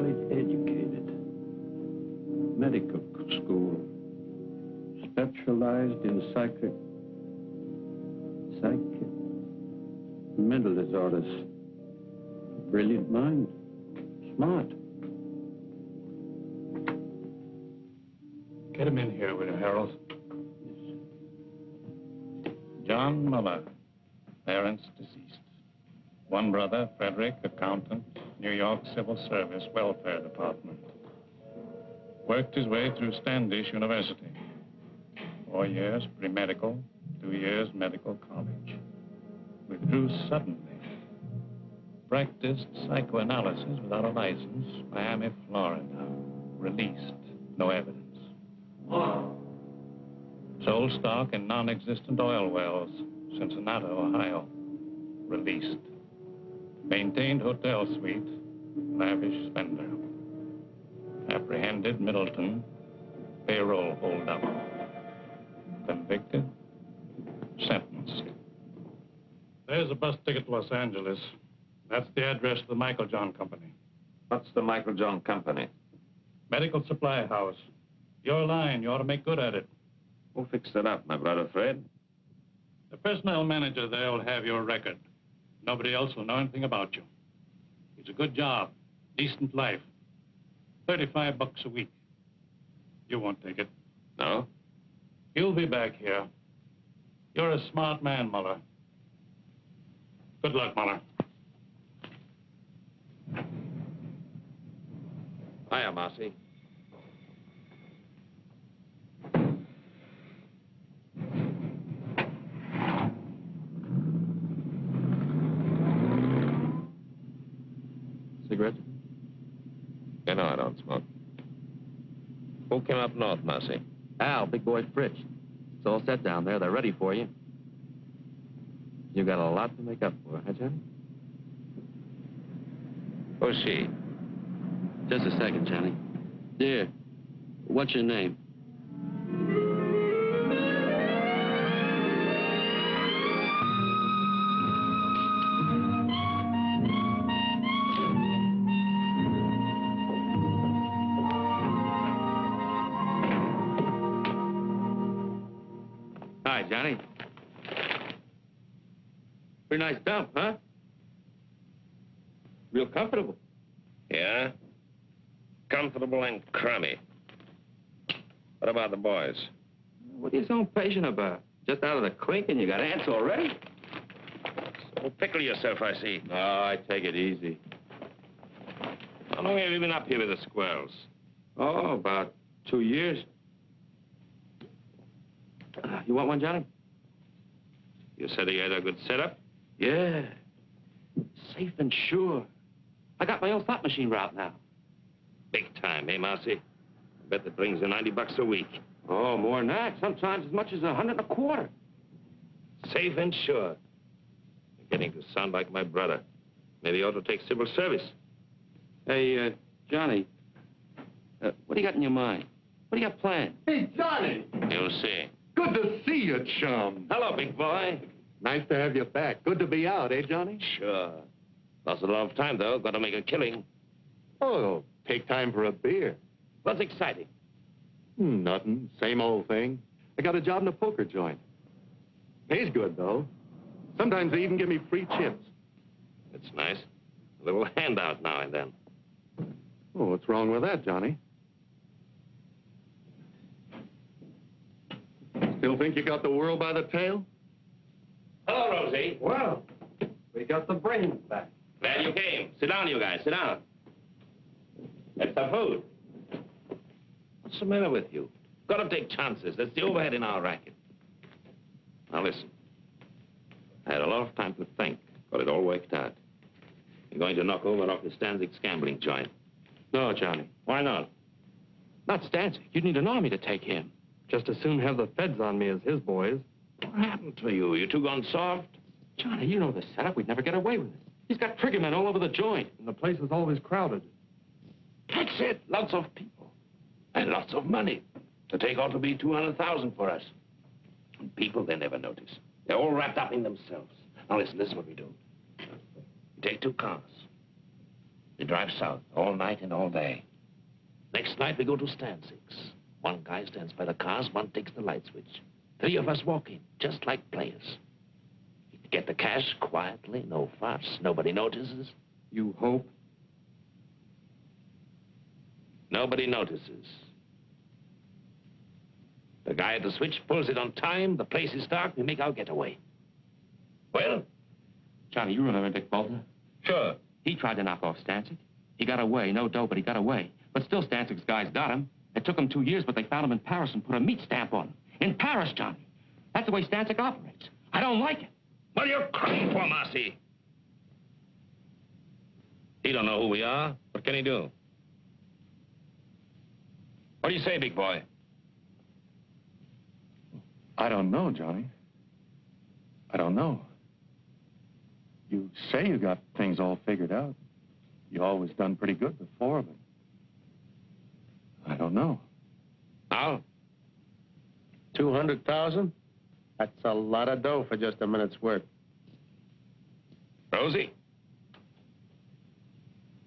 highly educated. Medical school. Specialized in mental disorders. Brilliant mind. Smart. Get him in here, will you, Harold? John Muller, parents deceased. One brother, Frederick, accountant, New York Civil Service, Welfare Department. Worked his way through Standish University. 4 years pre-medical, 2 years medical college. Withdrew suddenly. Practiced psychoanalysis without a license, Miami, Florida. Released, no evidence. Sold stock in non-existent oil wells, Cincinnati, Ohio. Released. Maintained hotel suite, lavish spender. Apprehended, Middleton, payroll holdup. Convicted, sentenced. There's a bus ticket to Los Angeles. That's the address of the Michael John Company. What's the Michael John Company? Medical supply house. Your line, you ought to make good at it. Who fixed it up, my brother Fred? The personnel manager there will have your record. Nobody else will know anything about you. It's a good job, decent life. $35 a week. You won't take it. No? You'll be back here. You're a smart man, Muller. Good luck, Muller. Hiya, Marcy. Cigarette? You know I don't smoke. Who came up north, Marcy? Al, big boy Fritz. It's all set down there. They're ready for you. You got a lot to make up for, huh, Johnny? Who's she? Just a second, Johnny. Dear, what's your name? Hi, Johnny. Pretty nice dump, huh? Real comfortable. Yeah? Comfortable and crummy. What about the boys? What are you so impatient about? Just out of the clink and you got ants already? So pickle yourself, I see. Oh, I take it easy. How long have you been up here with the squirrels? Oh, about 2 years. You want one, Johnny? You said you had a good setup? Yeah. Safe and sure. I got my own slot machine route now. Big time, eh, Marcy? I bet that brings you $90 a week. Oh, more than that. Sometimes as much as $125. Safe and sure. You're getting to sound like my brother. Maybe you ought to take civil service. Hey, Johnny, what do you got in your mind? What do you got planned? Hey, Johnny! You'll see. Good to see you, chum. Hello, big boy. Nice to have you back. Good to be out, eh, Johnny? Sure. Lost a lot of time, though. Got to make a killing. Oh, take time for a beer. What's exciting? Nothing. Same old thing. I got a job in a poker joint. Pays good, though. Sometimes they even give me free chips. It's nice. A little handout now and then. Oh, what's wrong with that, Johnny? Still think you got the world by the tail? Hello, Rosie. Well, we got the brains back. Glad you came. Sit down, you guys. Sit down. That's the food. What's the matter with you? Got to take chances. That's the overhead in our racket. Now, listen. I had a lot of time to think, but it all worked out. You're going to knock over off the Stanzig's gambling joint. No, Johnny. Why not? Not Stanzik. You'd need an army to take him. Just as soon have the feds on me as his boys. What happened to you? You two gone soft? Johnny, you know the setup. We'd never get away with it. He's got triggermen all over the joint. And the place is always crowded. That's it. Lots of people. And lots of money. The take ought to be $200,000 for us. And people, they never notice. They're all wrapped up in themselves. Now listen, this is what we do. We take 2 cars. We drive south all night and all day. Next night, we go to stand 6. One guy stands by the cars, one takes the light switch. 3 of us walk in, just like players. We get the cash quietly, no fuss, nobody notices. You hope? Nobody notices. The guy at the switch pulls it on time, the place is dark, we make our getaway. Well? Johnny, you remember Dick Bolton? Sure. He tried to knock off Stancic. He got away, no dough, but he got away. But still, Stancic's guys got him. It took him 2 years, but they found him in Paris and put a meat stamp on him. In Paris, Johnny. That's the way Stancic operates. I don't like it. What are you crying for, Marcy? He don't know who we are. What can he do? What do you say, big boy? I don't know, Johnny. I don't know. You say you got things all figured out. You always done pretty good before, but I don't know. How? 200,000? That's a lot of dough for just a minute's work. Rosie?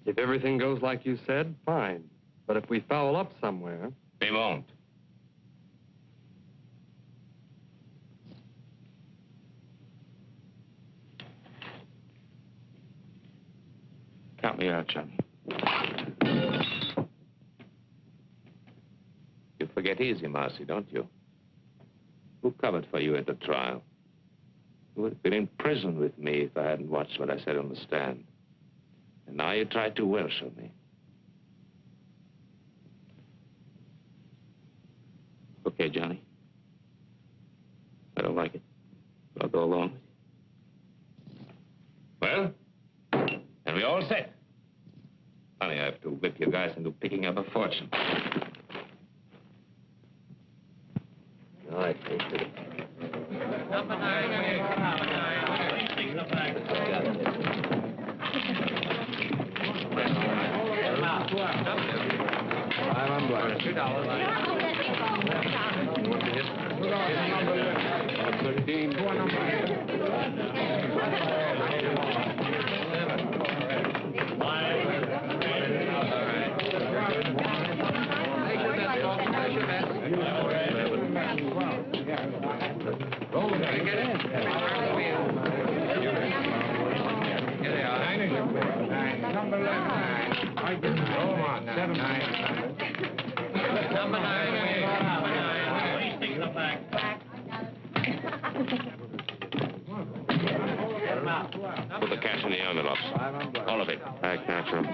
If everything goes like you said, fine. But if we foul up somewhere... We won't. Count me out, Johnny. You forget easy, Marcy, don't you? Who covered for you at the trial? You would have been in prison with me if I hadn't watched what I said on the stand. And now you try to Welsh on me. Okay, Johnny. I don't like it, but I'll go along with you. Well, and we all set. Funny, I have to whip you guys into picking up a fortune. All right, thank you. Number 9. Take the back. Put the cash in the envelopes. All of it. I catch him.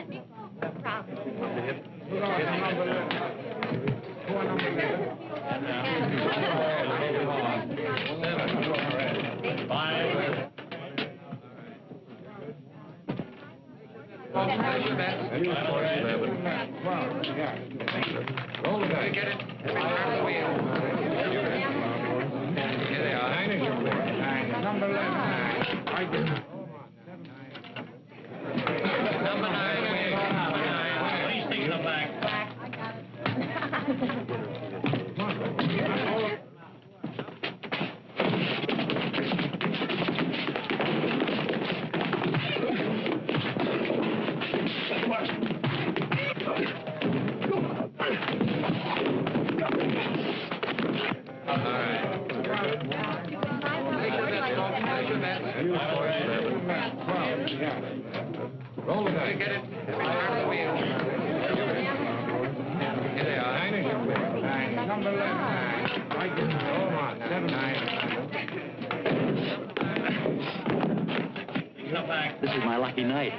This is my lucky night.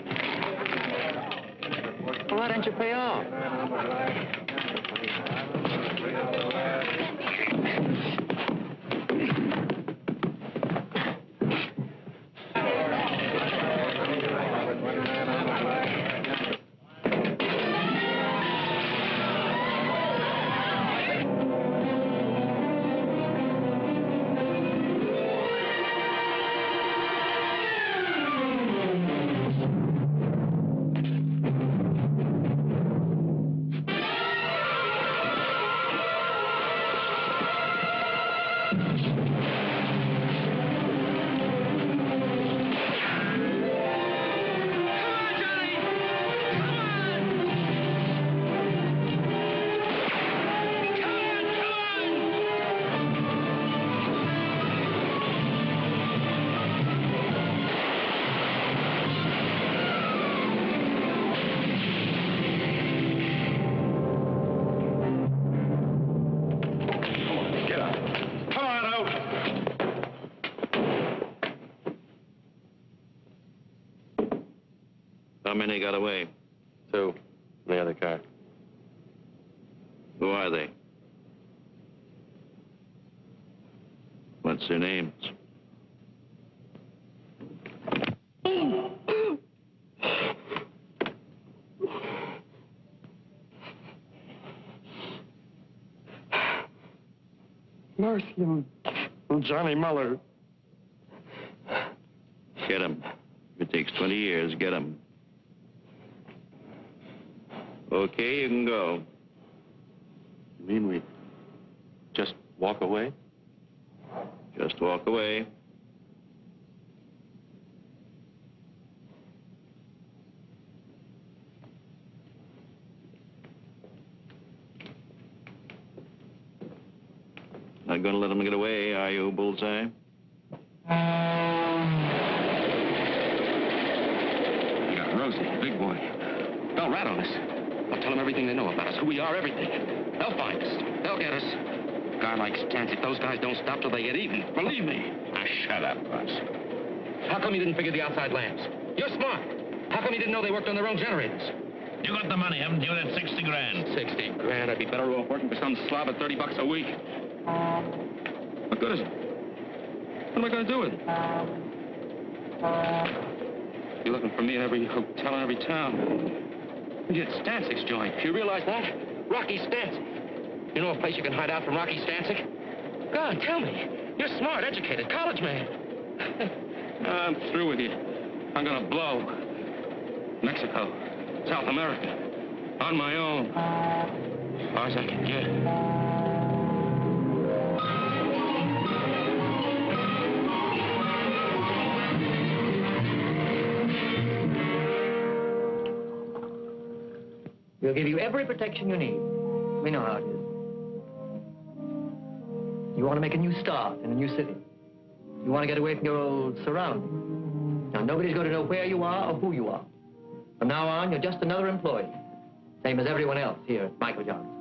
Well, why don't you pay off? How many got away? 2 in the other car. Who are they? What's their names? Mercy on Johnny Muller. Get him. If it takes 20 years, get him. Okay, you can go. You mean we just walk away? Just walk away. Not gonna let him get away, are you, Bullseye? Yeah, Rosie, big boy. They'll rat on us. I'll tell them everything they know about us, who we are, everything. They'll find us. They'll get us. A guy like Stancic, those guys don't stop till they get even. Believe me. Ah, shut up, Buzz. How come you didn't figure the outside lamps? You're smart. How come you didn't know they worked on their own generators? You got the money, haven't you? That's 60 grand. 60 grand. I'd be better off working for some slob at 30 bucks a week. What good is it? What am I going to do with it? You're looking for me in every hotel in every town. You get Stancic's joint. You realize that? Rocky Stancic. You know a place you can hide out from Rocky Stancic? Go on, tell me. You're smart, educated, college man. I'm through with you. I'm going to blow. Mexico, South America, on my own. As far as I can get. We'll give you every protection you need. We know how it is. You want to make a new start in a new city. You want to get away from your old surroundings. Now, nobody's going to know where you are or who you are. From now on, you're just another employee. Same as everyone else here at Michael Johnson.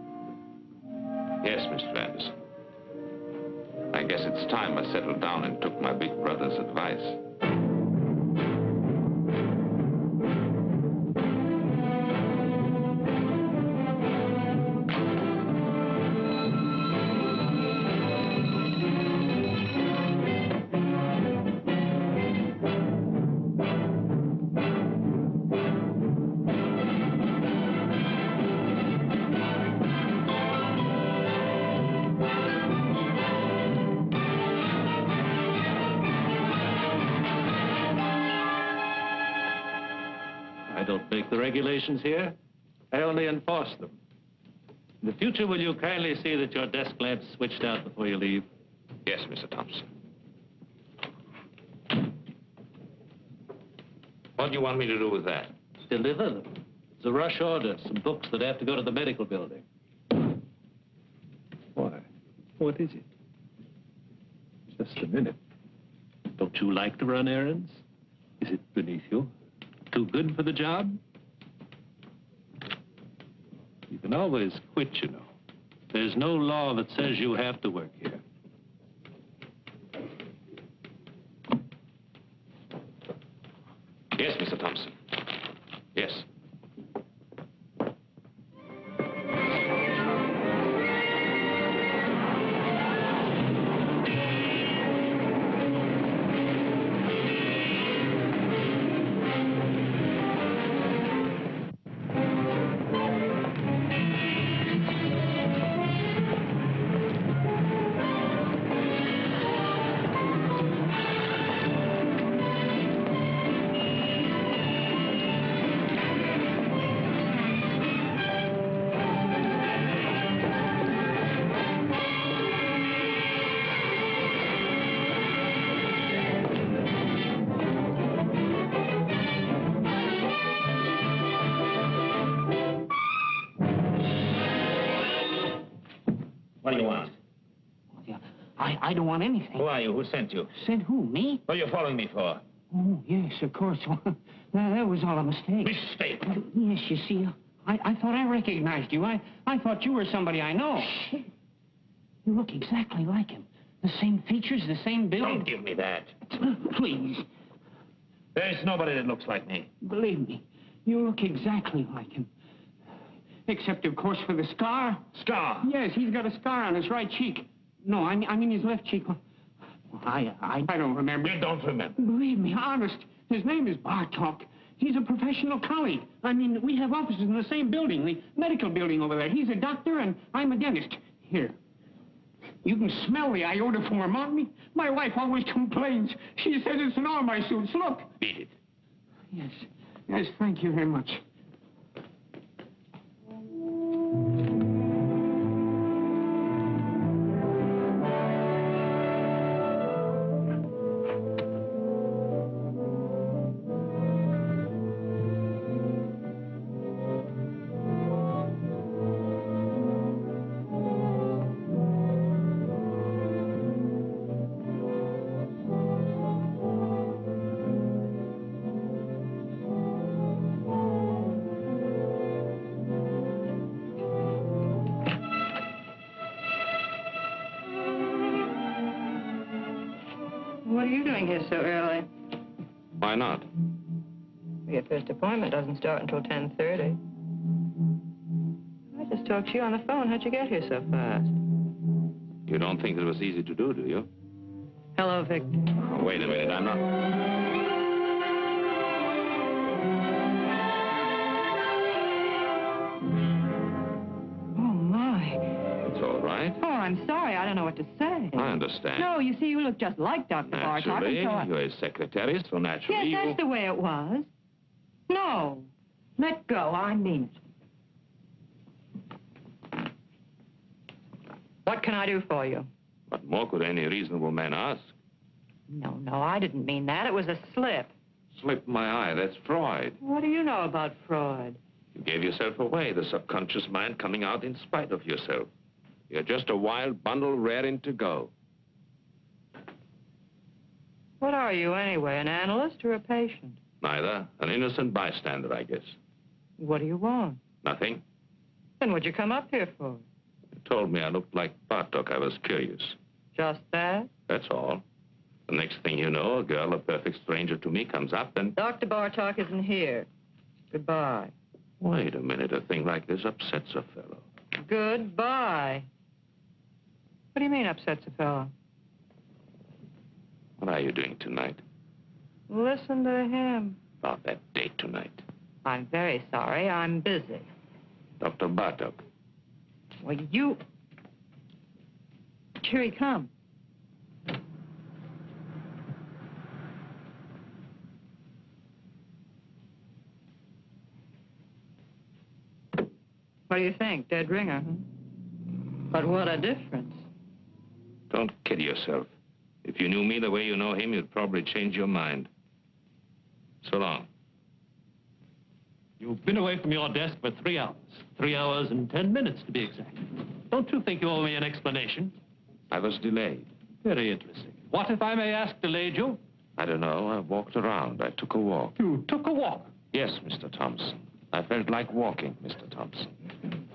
Yes, Mr. Anderson. I guess it's time I settled down and took my big brother's advice. I don't make the regulations here. I only enforce them. In the future, will you kindly see that your desk lamp's switched out before you leave? Yes, Mr. Thompson. What do you want me to do with that? Deliver them. It's a rush order. Some books that have to go to the medical building. Why? What is it? Just a minute. Don't you like to run errands? Is it beneath you? Too good for the job? You can always quit, you know. There's no law that says you have to work here. Yes, Mr. Thompson. Yes. What do you want? I don't want anything. Who are you? Who sent you? Sent who, me? What are you following me for? Oh, yes, of course. That was all a mistake. Mistake? Yes, you see, I thought I recognized you. I thought you were somebody I know. You look exactly like him. The same features, the same build. Don't give me that. Please. There's nobody that looks like me. Believe me, You look exactly like him. Except, of course, for the scar. Scar? Yes, he's got a scar on his right cheek. No, I mean his left cheek. I don't remember. You don't remember? Believe me, honest. His name is Bartok. He's a professional colleague. I mean, we have offices in the same building, the medical building over there. He's a doctor and I'm a dentist. Here. You can smell the iodoform on me. My wife always complains. She says it's in all my suits. Look. Beat it. Yes. Yes, thank you very much. What are you doing here so early? Why not? Your first appointment doesn't start until 10:30. I just talked to you on the phone. How'd you get here so fast? You don't think it was easy to do you? Hello, Victor. Oh, wait a minute, I'm not... Oh, my. It's all right. Oh, I'm sorry. I don't know what to say. I understand. No, you see, you look just like Dr. Bartok. Naturally, and so I... you're a secretarist, so naturally Yes, that's the way it was. No. Let go. I mean it. What can I do for you? What more could any reasonable man ask? No, I didn't mean that. It was a slip. Slipped my eye, that's Freud. What do you know about Freud? You gave yourself away, the subconscious mind coming out in spite of yourself. You're just a wild bundle raring to go. What are you, anyway, an analyst or a patient? Neither. An innocent bystander, I guess. What do you want? Nothing. Then what'd you come up here for? You told me I looked like Bartok. I was curious. Just that? That's all. The next thing you know, a girl, a perfect stranger to me, comes up and... Dr. Bartok isn't here. Goodbye. Wait a minute. A thing like this upsets a fellow. Goodbye. What do you mean upsets a fellow? What are you doing tonight? Listen to him. About that date tonight. I'm very sorry. I'm busy. Dr. Bartok. Well, you... Here he comes. What do you think? Dead ringer, huh? But what a difference. Don't kid yourself. If you knew me the way you know him, you'd probably change your mind. So long. You've been away from your desk for 3 hours. 3 hours and 10 minutes, to be exact. Don't you think you owe me an explanation? I was delayed. Very interesting. What, if I may ask, delayed you? I don't know. I walked around. I took a walk. You took a walk? Yes, Mr. Thompson. I felt like walking, Mr. Thompson.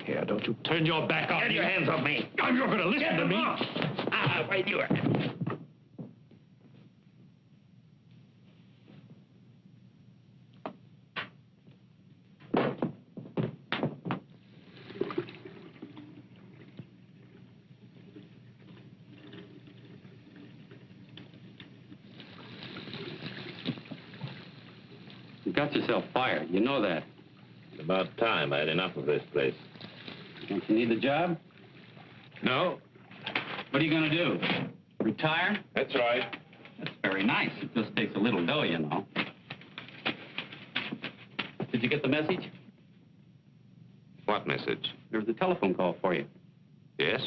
Here, don't you turn your back on me. Get your hands off me. You're going to listen to me. Wait, you are. You got yourself fired. You know that. It's about time. I had enough of this place. Don't you need the job? No. What are you going to do? Retire? That's right. That's very nice. It just takes a little dough, you know. Did you get the message? What message? There was a telephone call for you. Yes?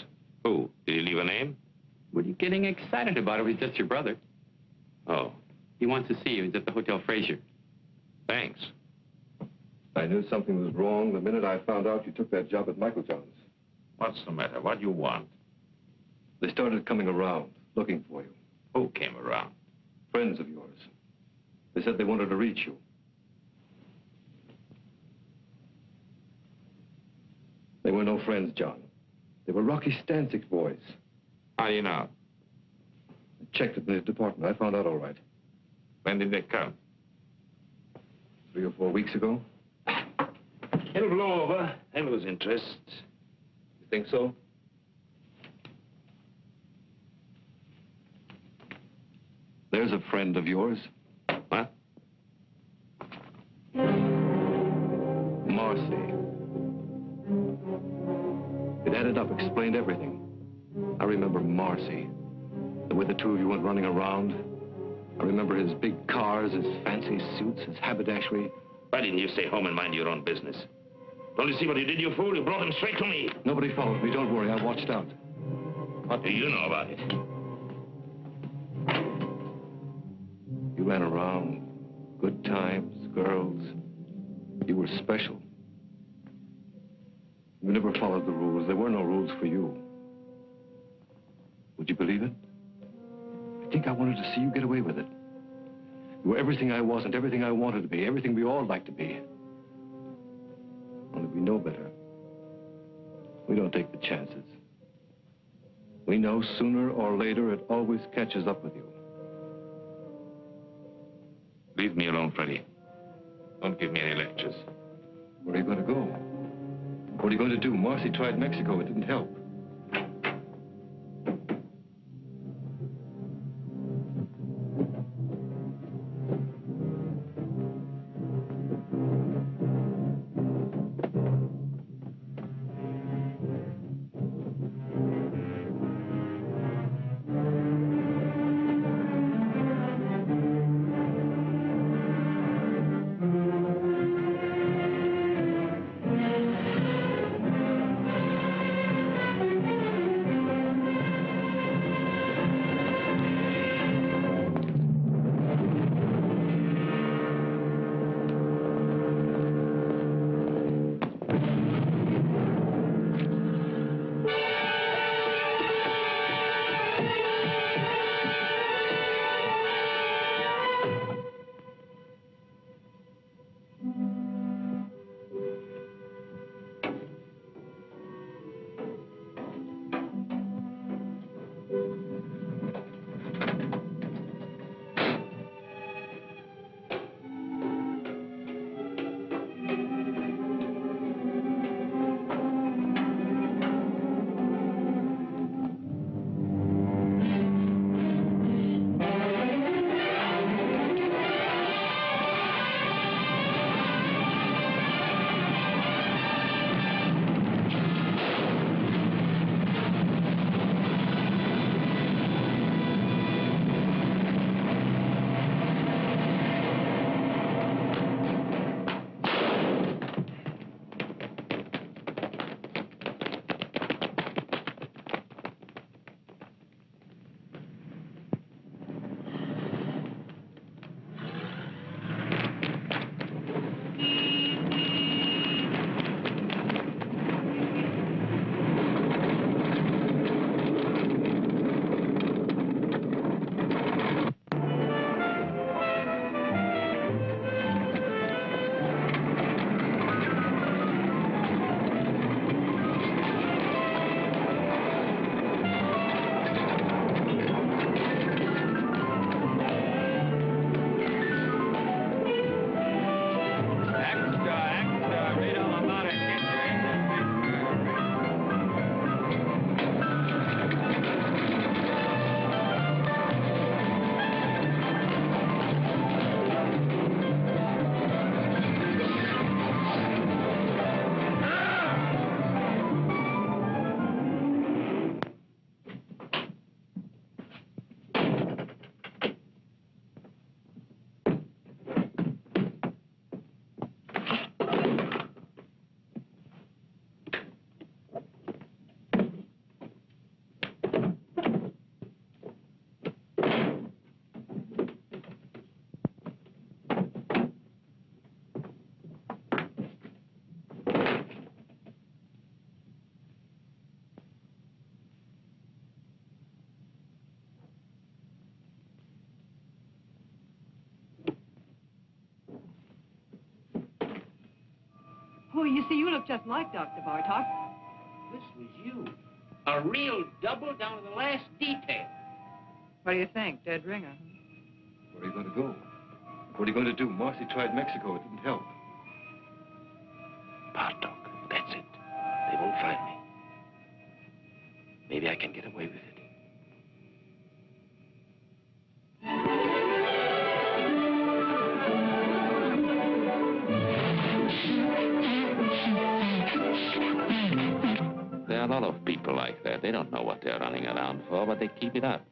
Who? Did he leave a name? What are you getting excited about? It was just your brother. Oh. He wants to see you. He's at the Hotel Fraser. Thanks. I knew something was wrong the minute I found out you took that job at Michael John's. What's the matter? What do you want? They started coming around, looking for you. Who came around? Friends of yours. They said they wanted to reach you. They were no friends, John. They were Rocky Stanczyk's boys. How do you know? I checked at the department. I found out all right. When did they come? 3 or 4 weeks ago. It'll blow over. I lose interest. You think so? There's a friend of yours. What? Marcy. It added up, explained everything. I remember Marcy. The way the two of you went running around. I remember his big cars, his fancy suits, his haberdashery. Why didn't you stay home and mind your own business? Don't you see what you did, you fool? You brought him straight to me. Nobody followed me. Don't worry. I watched out. What do you know about it? You ran around. Good times, girls. You were special. You never followed the rules. There were no rules for you. Would you believe it? I think I wanted to see you get away with it. You were everything I wasn't, everything I wanted to be, everything we all like to be. Only we know better. We don't take the chances. We know sooner or later it always catches up with you. Leave me alone, Freddie. Don't give me any lectures. Where are you going to go? What are you going to do? Marcy tried Mexico. It didn't help. Oh, you see, you look just like Dr. Bartok. This was you. A real double down to the last detail. What do you think? Dead ringer, huh? Where are you going to go? What are you going to do? Marcy tried Mexico. It didn't help. Bartok. find me. Maybe I can get away with it. There are a lot of people like that. They don't know what they're running around for, but they keep it up.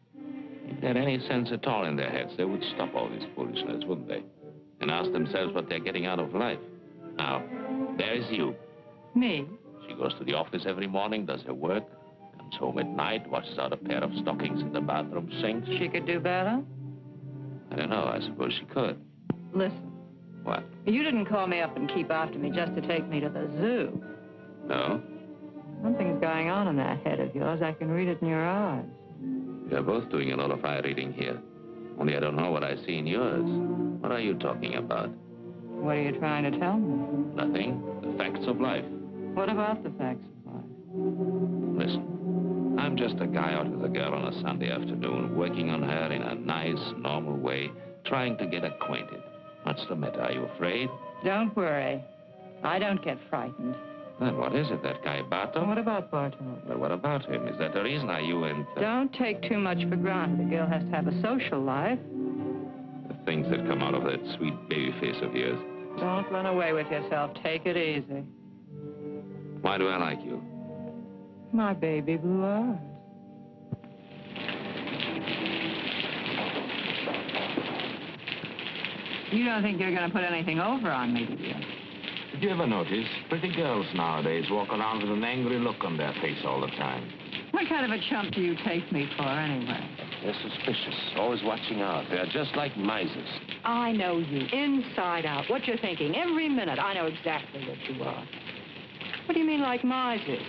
If they had any sense at all in their heads, they would stop all this foolishness, wouldn't they? And ask themselves what they're getting out of life. Now, there's you. Me? She goes to the office every morning, does her work, comes home at night, washes out a pair of stockings in the bathroom sink. She could do better? I don't know. I suppose she could. Listen. What? You didn't call me up and keep after me just to take me to the zoo. No? Something's going on in that head of yours. I can read it in your eyes. We're both doing a lot of eye reading here. Only I don't know what I see in yours. What are you talking about? What are you trying to tell me? Nothing. The facts of life. What about the facts of life? Listen, I'm just a guy out with a girl on a Sunday afternoon, working on her in a nice, normal way, trying to get acquainted. What's the matter? Are you afraid? Don't worry. I don't get frightened. Then what is it, that guy Bartok? What about Bartok? Well, what about him? Is that the reason you and... Don't take too much for granted. A girl has to have a social life. The things that come out of that sweet baby face of yours. Don't run away with yourself. Take it easy. Why do I like you? My baby blue eyes. You don't think you're going to put anything over on me, do you? Did you ever notice pretty girls nowadays walk around with an angry look on their face all the time? What kind of a chump do you take me for, anyway? They're suspicious, always watching out. They're just like misers. I know you, inside out. What you're thinking, every minute. I know exactly what you are. What do you mean, like misers?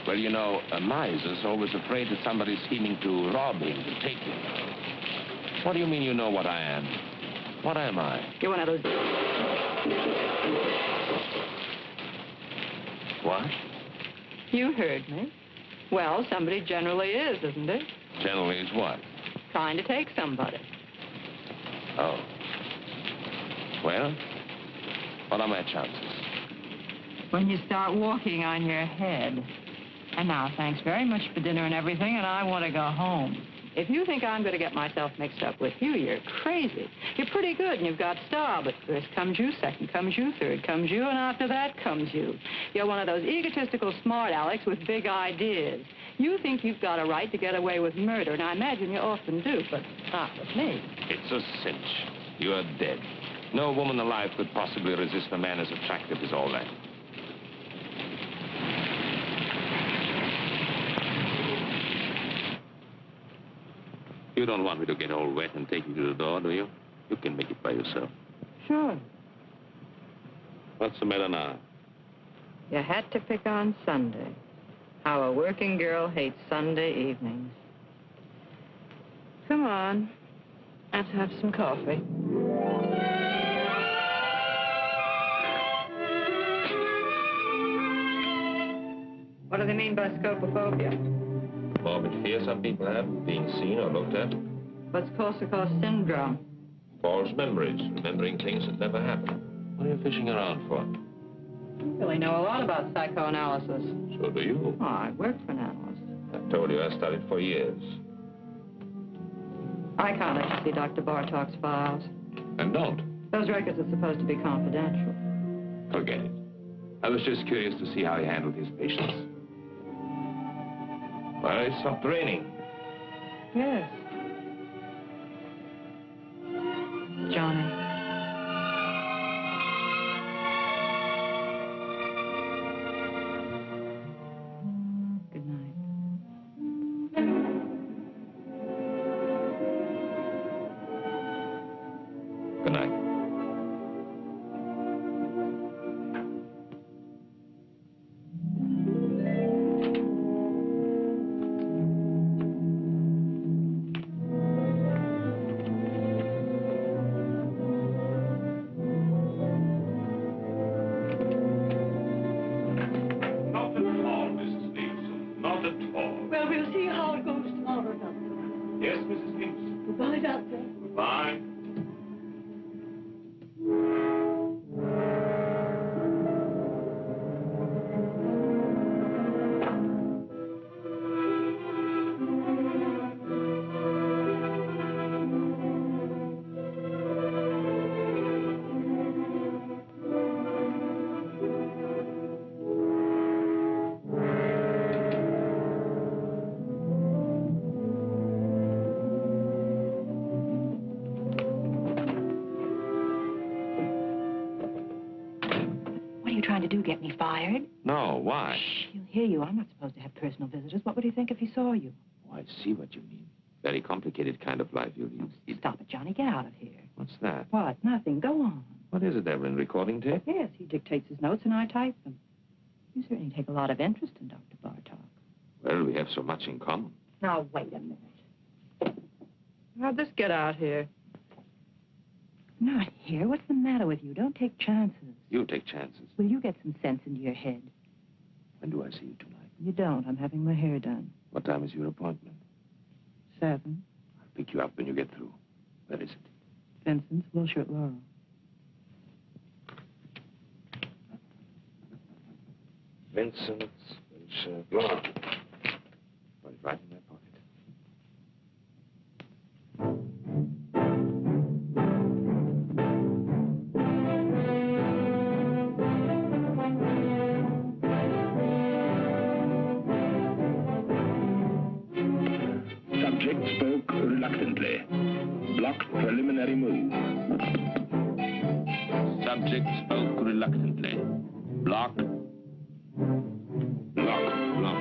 Well, you know, a miser's always afraid that somebody's scheming to rob him, to take him. What do you mean you know what I am? What am I? You're one of those... What? You heard me. Well, somebody generally is, isn't it? Generally is what? Trying to take somebody. Oh. Well, what are my chances? When you start walking on your head. And now, thanks very much for dinner and everything, and I want to go home. If you think I'm going to get myself mixed up with you, you're crazy. You're pretty good, and you've got style, but first comes you, second comes you, third comes you, and after that comes you. You're one of those egotistical smart Alecks with big ideas. You think you've got a right to get away with murder, and I imagine you often do, but not with me. It's a cinch. You are dead. No woman alive could possibly resist a man as attractive as all that. You don't want me to get all wet and take you to the door, do you? You can make it by yourself. Sure. What's the matter now? You had to pick on Sunday. How a working girl hates Sunday evenings. Come on. Let's have some coffee. What do they mean by scopophobia? Morbid fear some people have, being seen or looked at. What's Korsakoff syndrome? False memories, remembering things that never happened. What are you fishing around for? You really know a lot about psychoanalysis. So do you. Oh, I work for an analyst. I told you I studied for years. I can't let you see Dr. Bartok's files. And don't. Those records are supposed to be confidential. Forget it. I was just curious to see how he handled his patients. Well, it stopped raining. Yes. Johnny. Good night. Good night. get me fired. No, why? Shh, he'll hear you. I'm not supposed to have personal visitors. What would he think if he saw you? Oh, I see what you mean. Very complicated kind of life you lead. Oh, stop it, Johnny. Get out of here. What's that? What? Nothing. Go on. What is it, Evelyn? Recording tape? Yes, he dictates his notes and I type them. You certainly take a lot of interest in Dr. Bartok. Well, we have so much in common. Now, wait a minute. How'd this get out here? Not here. What's the matter with you? Don't take chances. You take chances. Will you get some sense into your head? When do I see you tonight? You don't. I'm having my hair done. What time is your appointment? 7. I'll pick you up when you get through. Where is it? Vincent's, Wilshire at Laurel. Vincent's, Laurel. Put it right in my pocket. Subject spoke reluctantly. Blocked preliminary move. Subject spoke reluctantly. Block. Block. Block.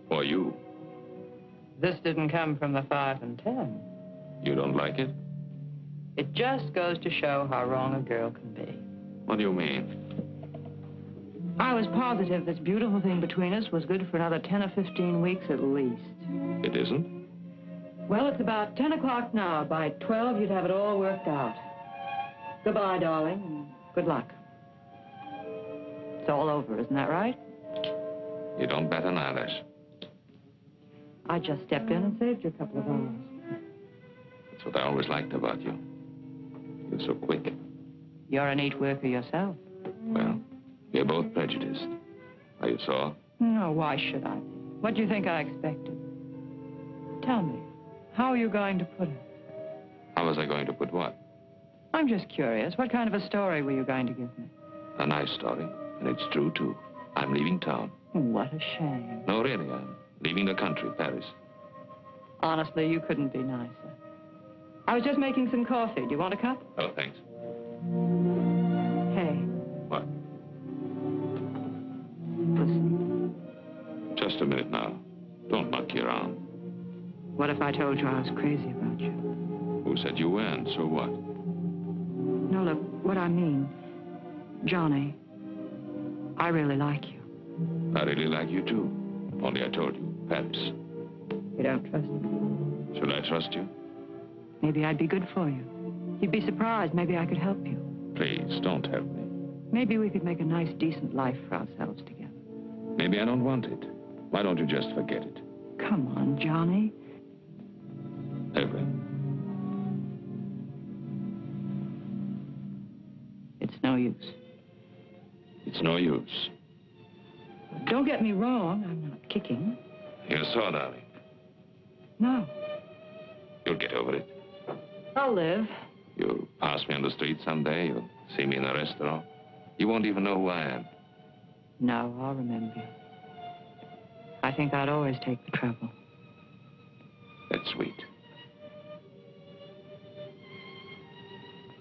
For you. This didn't come from the 5 and 10. You don't like it? It just goes to show how wrong a girl can be. What do you mean? I was positive this beautiful thing between us was good for another 10 or 15 weeks at least. It isn't? Well, it's about 10 o'clock now. By 12, you'd have it all worked out. Goodbye, darling, and good luck. It's all over, isn't that right? You don't bat an eyelash. I just stepped in and saved you a couple of hours. That's what I always liked about you. You're so quick. You're a neat worker yourself. Well, we're both prejudiced. Are you sore? No, why should I be? What do you think I expected? Tell me, how are you going to put it? How was I going to put what? I'm just curious. What kind of a story were you going to give me? A nice story, and it's true, too. I'm leaving town. What a shame. No, really, I'm leaving the country, Paris. Honestly, you couldn't be nicer. I was just making some coffee. Do you want a cup? Oh, thanks. Hey. What? Listen. Just a minute now. Don't monkey around. What if I told you I was crazy about you? Who said you weren't? So what? No, look, what I mean, Johnny, I really like you. I really like you, too. Only I told you, Paris. You don't trust me? Should I trust you? Maybe I'd be good for you. You'd be surprised. Maybe I could help you. Please, don't help me. Maybe we could make a nice, decent life for ourselves together. Maybe I don't want it. Why don't you just forget it? Come on, Johnny. Evelyn. It's no use. It's no use. Don't get me wrong. I'm not kicking. You're sore, darling. No. You'll get over it. I'll live. You'll pass me on the street someday. You'll see me in a restaurant. You won't even know who I am. No, I'll remember you. I think I'd always take the trouble. That's sweet.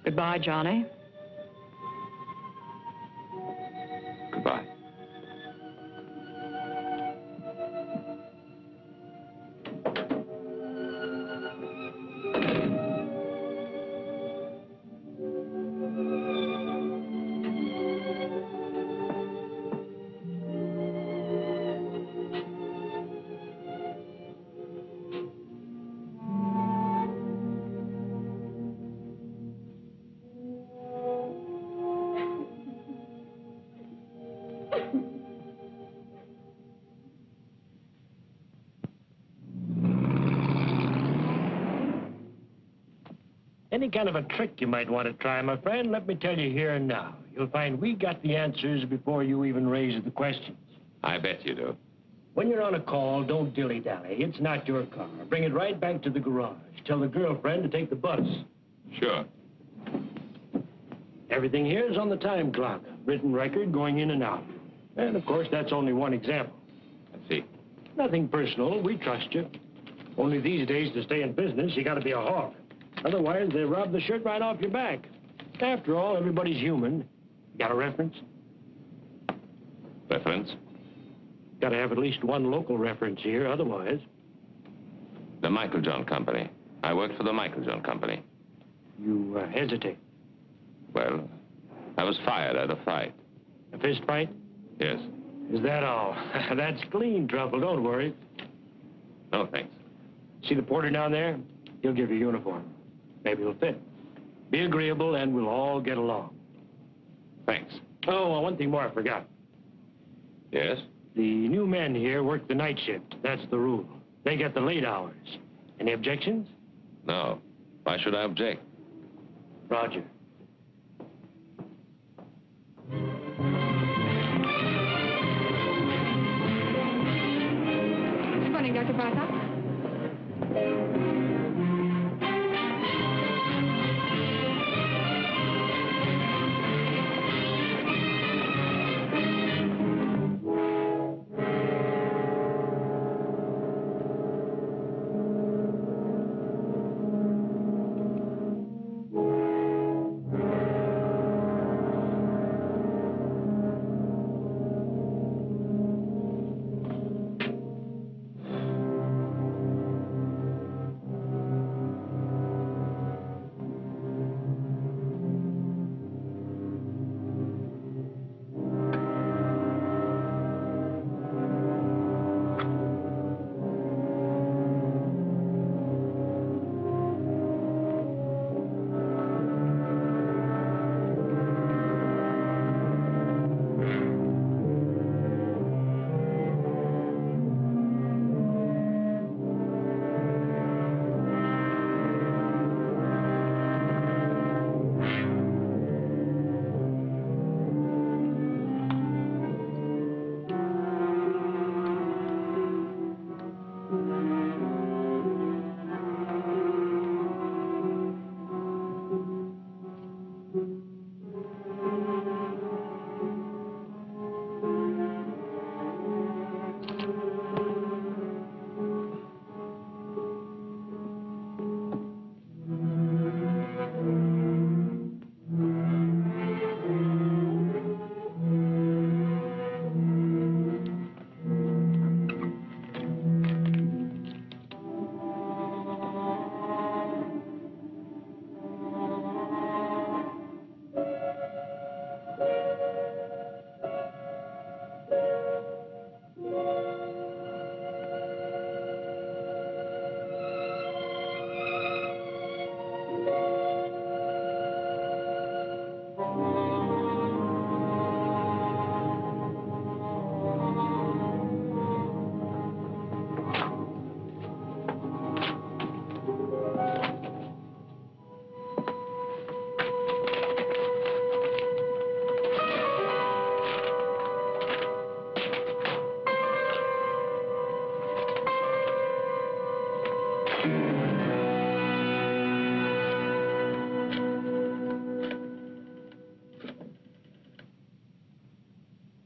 Goodbye, Johnny. Goodbye. any kind of a trick you might want to try, my friend, let me tell you here and now. You'll find we got the answers before you even raise the questions. I bet you do. When you're on a call, don't dilly-dally. It's not your car. Bring it right back to the garage. Tell the girlfriend to take the bus. Sure. Everything here is on the time clock. Written record going in and out. And, of course, that's only one example. I see. Nothing personal. We trust you. Only these days, to stay in business, you got to be a hawk. Otherwise, they rob the shirt right off your back. After all, everybody's human. Got a reference? Reference? Got to have at least one local reference here, otherwise. The Michael John Company. I worked for the Michael John Company. You hesitate. Well, I was fired at a fight. A fist fight? Yes. Is that all? That's clean trouble, don't worry. No, thanks. See the porter down there? He'll give you a uniform. Maybe it'll fit. Be agreeable and we'll all get along. Thanks. Oh, one thing more I forgot. Yes? The new men here work the night shift. That's the rule. They get the late hours. Any objections? No. Why should I object? Roger. Good morning, Dr. Bartok.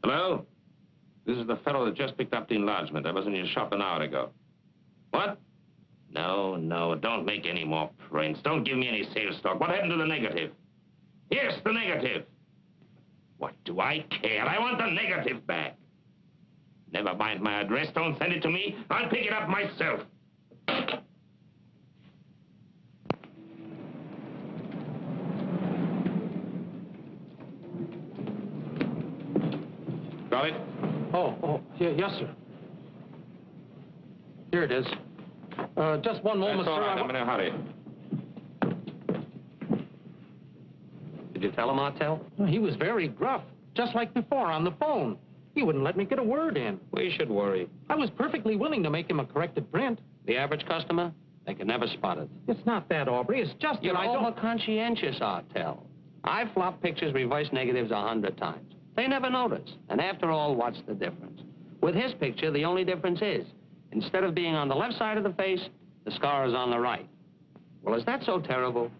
Hello? This is the fellow that just picked up the enlargement. I was in your shop an hour ago. What? No, don't make any more prints. Don't give me any sales talk. What happened to the negative? Here's the negative. What do I care? I want the negative back. Never mind my address. Don't send it to me. I'll pick it up myself. Got it? Yes, sir. Here it is. Just one moment, That's all sir. right. I'm in a hurry. Did you tell him, Martel? He was very gruff, just like before on the phone. He wouldn't let me get a word in. We should worry. I was perfectly willing to make him a corrected print. The average customer? They can never spot it. It's not that, Aubrey. It's just You're that I don't... over-conscientious, Artell. I've flopped pictures, reverse negatives 100 times. They never notice. And after all, what's the difference? With his picture, the only difference is, instead of being on the left side of the face, the scar is on the right. Well, is that so terrible?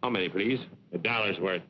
How many, please? $1's worth.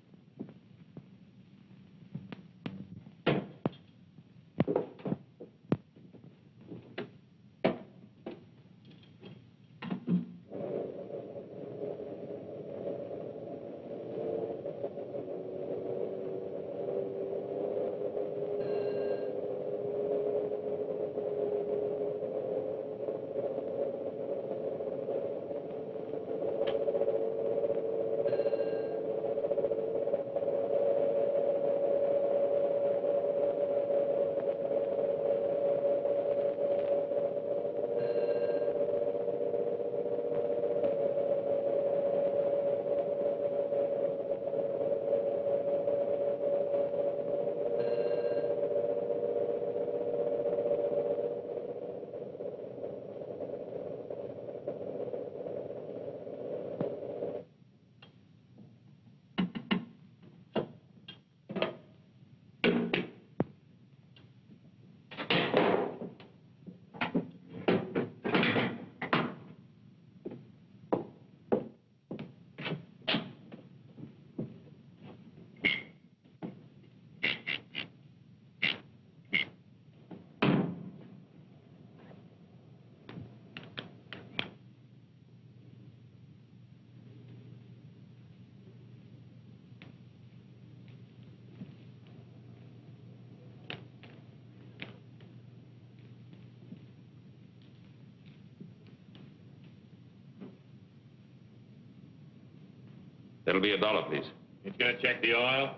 That'll be $1, please. He's gonna check the oil.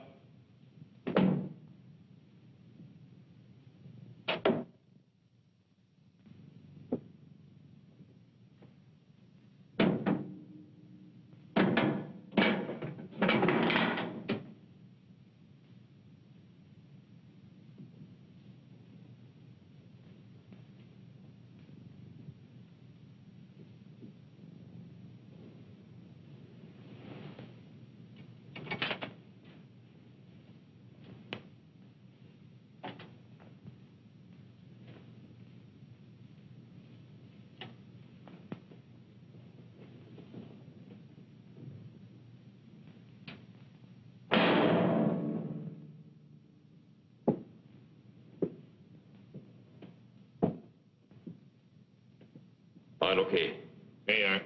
All right, okay. There you are.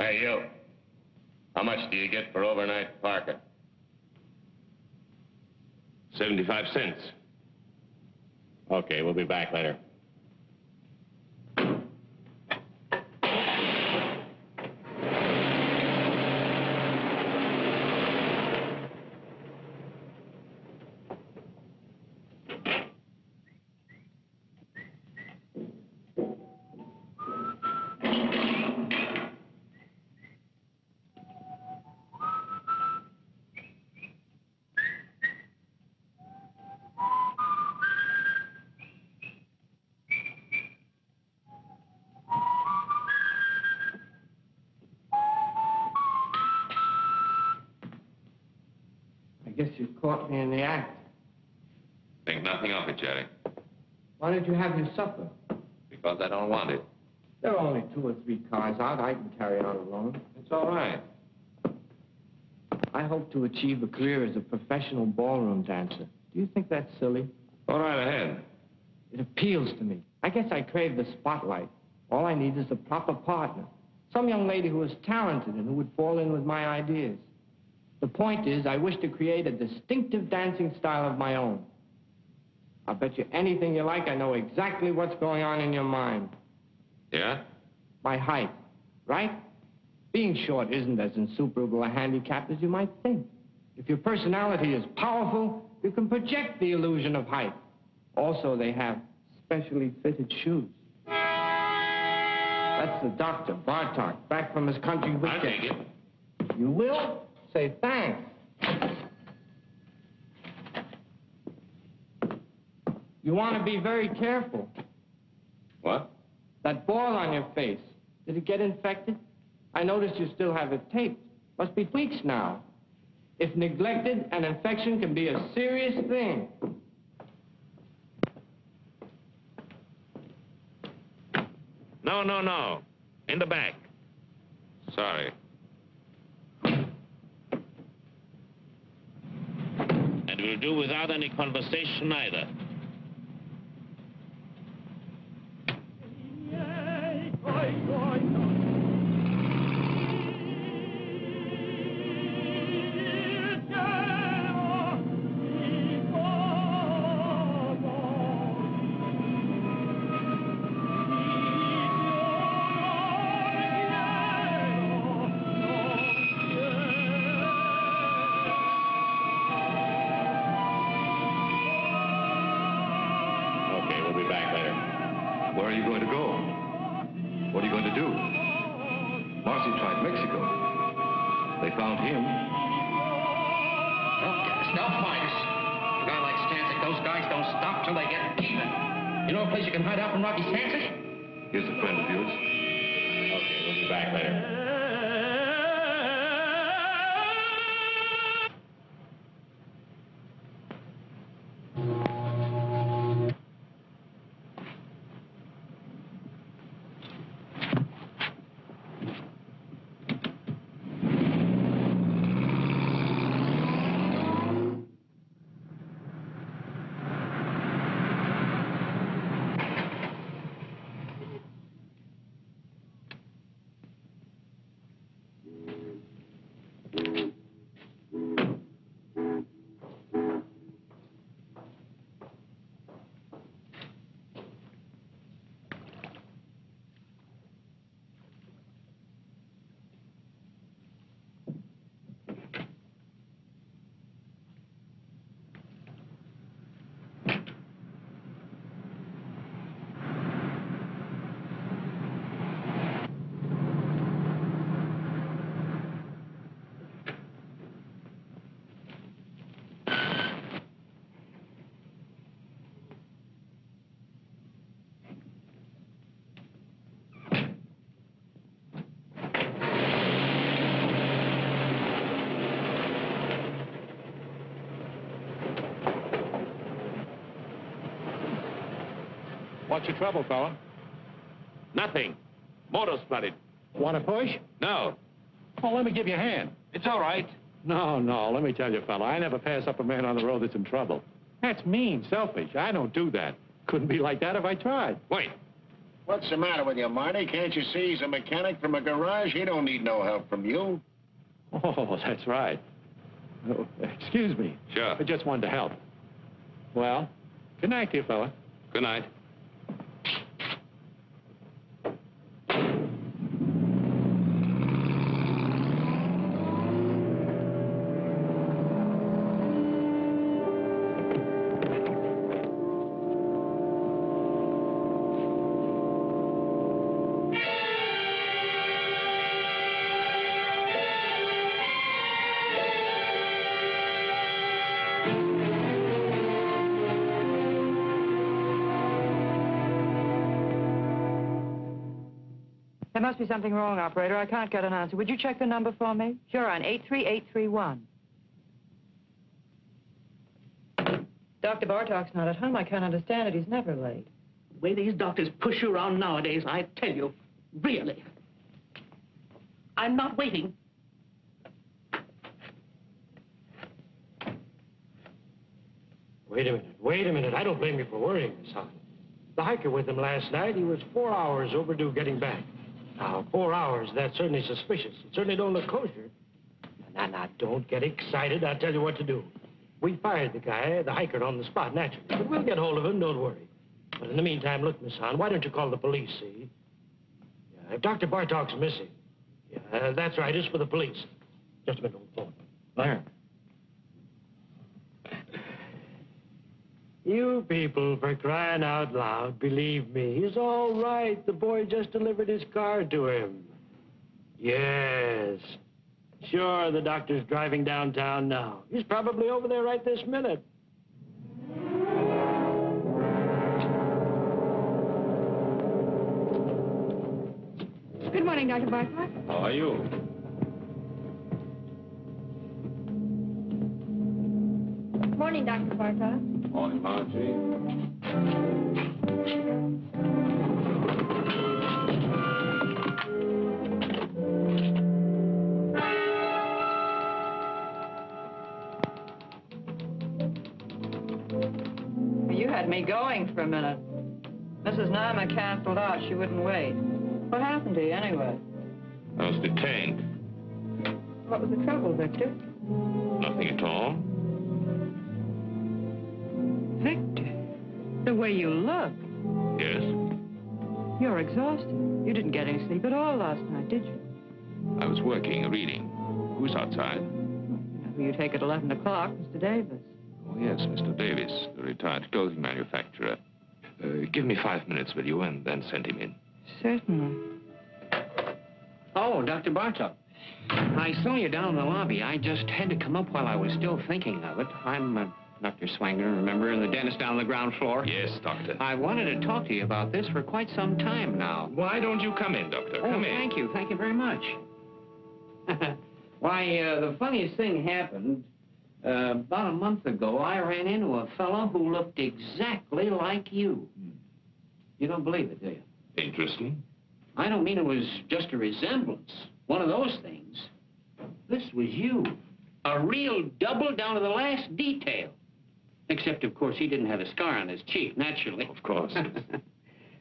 Hey, you. How much do you get for overnight parking? 75 cents. Okay, we'll be back later. I guess you caught me in the act. Think nothing of it, Jerry. Why did you have your supper? Because I don't want it. There are only 2 or 3 cars out. I can carry on alone. It's all right. I hope to achieve a career as a professional ballroom dancer. Do you think that's silly? Go right ahead. It appeals to me. I guess I crave the spotlight. All I need is a proper partner. Some young lady who is talented and who would fall in with my ideas. The point is, I wish to create a distinctive dancing style of my own. I'll bet you anything you like I know exactly what's going on in your mind. Yeah? My height, right? Being short isn't as insuperable a handicap as you might think. If your personality is powerful, you can project the illusion of height. Also, they have specially fitted shoes. That's the Dr. Bartok, back from his country weekend. I'll take it. You will? Say thanks. You want to be very careful. What? That ball on your face, did it get infected? I noticed you still have it taped. Must be weeks now. If neglected, an infection can be a serious thing. No, no, no. In the back. Sorry. And we'll do without any conversation either. Where are you going to go? What are you going to do? Marcy tried Mexico. They found him. Don't get us no fighters. A guy like Stanzik, those guys don't stop till they get even. You know a place you can hide out from Rocky Stanzik? Here's a friend of yours. Okay, we'll be back later. What's your trouble, fella? Nothing. Motor's flooded. Want to push? No. Well, let me give you a hand. It's all right. No, let me tell you, fella, I never pass up a man on the road that's in trouble. That's mean, selfish. I don't do that. Couldn't be like that if I tried. Wait. What's the matter with you, Marty? Can't you see he's a mechanic from a garage? He don't need no help from you. Oh, that's right. Oh, excuse me. Sure. I just wanted to help. Well, good night to you, fella. Good night. There must be something wrong, operator. I can't get an answer. Would you check the number for me? Sure, on 83831. Dr. Bartok's not at home. I can't understand it. He's never late. The way these doctors push you around nowadays, I tell you, really. I'm not waiting. Wait a minute. I don't blame you for worrying, Miss Hahn. The hiker with him last night, he was 4 hours overdue getting back. Now, 4 hours, that's certainly suspicious. It certainly don't look kosher. Now, don't get excited. I'll tell you what to do. We fired the guy, the hiker, on the spot, naturally. But we'll get hold of him, don't worry. But in the meantime, look, Miss Hahn, why don't you call the police, see? Yeah, if Dr. Bartok's missing. Yeah, that's right, it's for the police. Just a minute, old phone. There. You people, for crying out loud, believe me. He's all right. The boy just delivered his car to him. Yes. Sure, the doctor's driving downtown now. He's probably over there right this minute. Good morning, Dr. Bartlett. How are you? Morning, Dr. Bartlett. Morning, Margie. You had me going for a minute. Mrs. Nyman canceled out. She wouldn't wait. What happened to you, anyway? I was detained. What was the trouble, Victor? Nothing at all. Victor, the way you look. Yes? You're exhausted. You didn't get any sleep at all last night, did you? I was working, reading. Who's outside? Who you take at 11 o'clock, Mr. Davis. Oh, yes, Mr. Davis, the retired clothing manufacturer. Give me 5 minutes, will you, and then send him in. Certainly. Oh, Dr. Bartok. I saw you down in the lobby. I just had to come up while I was still thinking of it. I'm Dr. Swanger, remember, the dentist down on the ground floor? Yes, doctor. I wanted to talk to you about this for quite some time now. Why don't you come in, doctor? Come in. Thank you. Thank you very much. Why, the funniest thing happened. About a month ago, I ran into a fellow who looked exactly like you. You don't believe it, do you? Interesting. I don't mean it was just a resemblance. One of those things. This was you. A real double down to the last detail. Except, of course, he didn't have a scar on his cheek, naturally. Of course.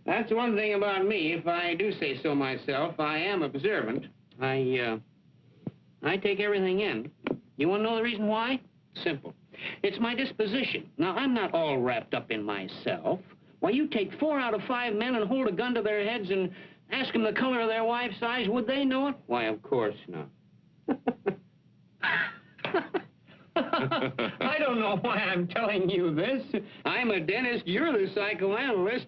That's one thing about me. If I do say so myself, I am observant. I take everything in. You want to know the reason why? Simple. It's my disposition. Now, I'm not all wrapped up in myself. Why, you take 4 out of 5 men and hold a gun to their heads and ask them the color of their wife's eyes. Would they know it? Why, of course not. I don't know why I'm telling you this. I'm a dentist. You're the psychoanalyst.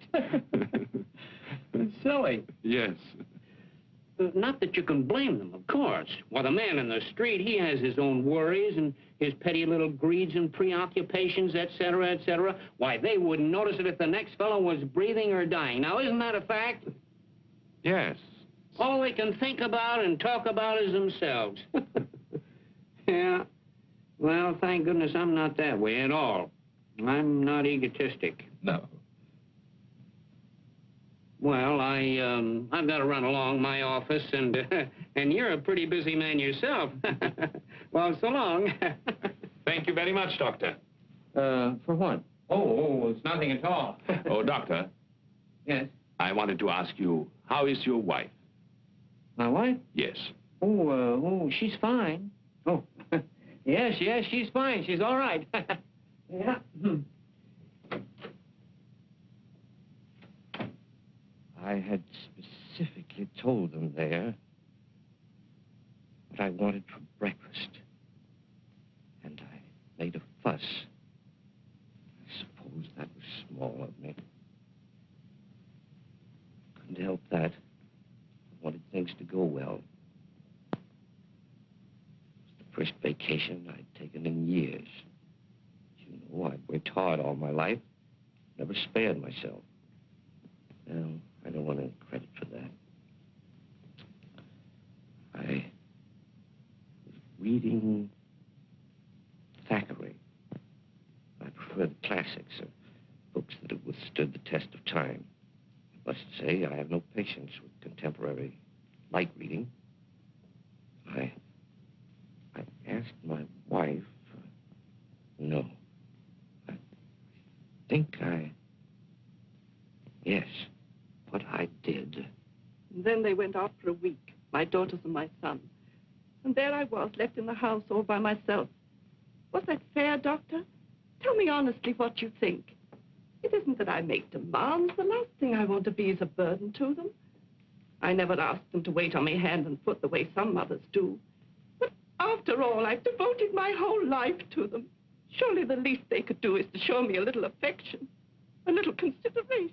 It's silly. Yes. Not that you can blame them, of course. Why, the man in the street, he has his own worries and his petty little greeds and preoccupations, et cetera, et cetera. Why, they wouldn't notice it if the next fellow was breathing or dying. Now, isn't that a fact? Yes. All they can think about and talk about is themselves. Yeah. Well, thank goodness I'm not that way at all. I'm not egotistic. No. Well, I've got to run along my office, and you're a pretty busy man yourself. Well, so long. Thank you very much, doctor. For what? Oh, it's nothing at all. Oh, doctor. Yes? I wanted to ask you, how is your wife? My wife? Yes. Oh, she's fine. Oh, yes, she's fine. She's all right. Yeah. I had specifically told them there what I wanted for breakfast. And I made a fuss. I suppose that was small of me. Couldn't help that. I wanted things to go well. It was the first vacation I'd taken in years. You know, I'd worked hard all my life. Never spared myself. Well, I don't want any credit for that. I was reading Thackeray. I prefer the classics, books that have withstood the test of time. I must say I have no patience with contemporary light reading. I asked my wife, no. I think yes. What I did. And then they went out for a week, my daughters and my son. And there I was, left in the house all by myself. Was that fair, Doctor? Tell me honestly what you think. It isn't that I make demands. The last thing I want to be is a burden to them. I never asked them to wait on me hand and foot the way some mothers do. But after all, I've devoted my whole life to them. Surely the least they could do is to show me a little affection, a little consideration.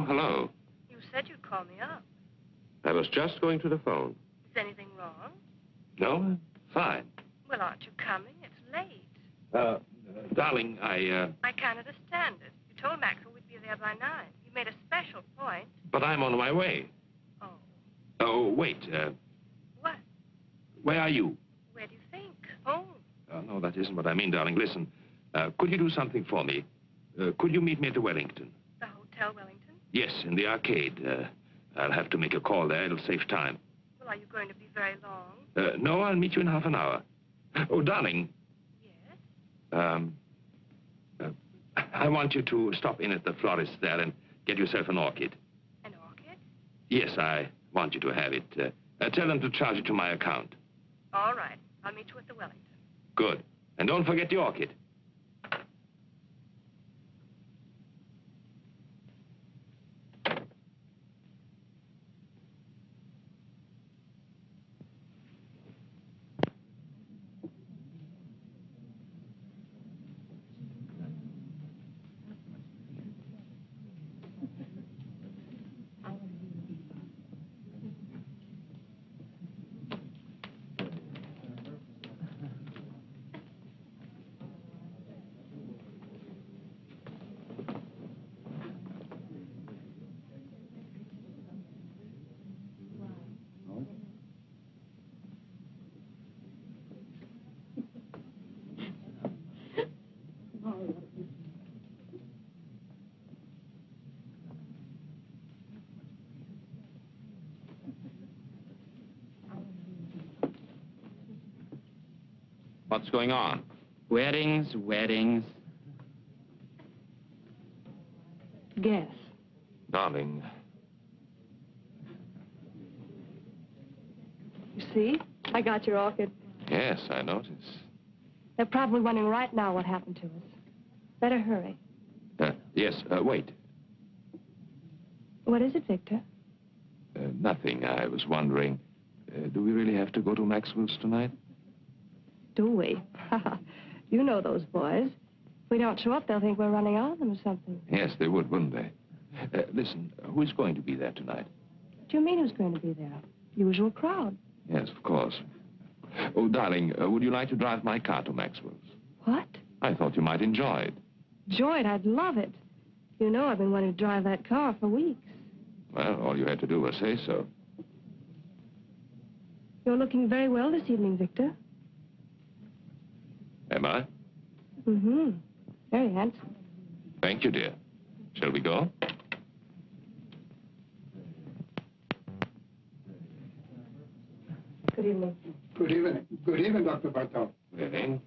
Hello. You said you'd call me up. I was just going to the phone. Is anything wrong? No? Fine. Well, aren't you coming? It's late. Darling, I can't understand it. You told Maxwell we'd be there by 9. You made a special point. But I'm on my way. Oh. Oh, wait. What? Where are you? Where do you think? Home. No, that isn't what I mean, darling. Listen, could you do something for me? Could you meet me at the Wellington? The Hotel Wellington? Yes, in the arcade. I'll have to make a call there. It'll save time. Well, are you going to be very long? No, I'll meet you in half an hour. Oh, darling. Yes? I want you to stop in at the florist there and get yourself an orchid. An orchid? Yes, I want you to have it. Tell them to charge it to my account. All right. I'll meet you at the Wellington. Good. And don't forget the orchid. What's going on? Weddings, weddings. Guess. Darling. You see? I got your orchid. Yes, I noticed. They're probably wondering right now what happened to us. Better hurry. Yes, wait. What is it, Victor? Nothing. I was wondering, do we really have to go to Maxwell's tonight? Do we? You know those boys. If we don't show up, they'll think we're running on them or something. Yes, they would, wouldn't they? Listen, who's going to be there tonight? What do you mean who's going to be there? Usual crowd. Yes, of course. Oh, darling, would you like to drive my car to Maxwell's? What? I thought you might enjoy it. Enjoy it? I'd love it. You know I've been wanting to drive that car for weeks. Well, all you had to do was say so. You're looking very well this evening, Victor. Am I? Mm-hmm. Very handsome. Thank you, dear. Shall we go? Good evening. Good evening. Good evening, Dr. Bartel. Good evening.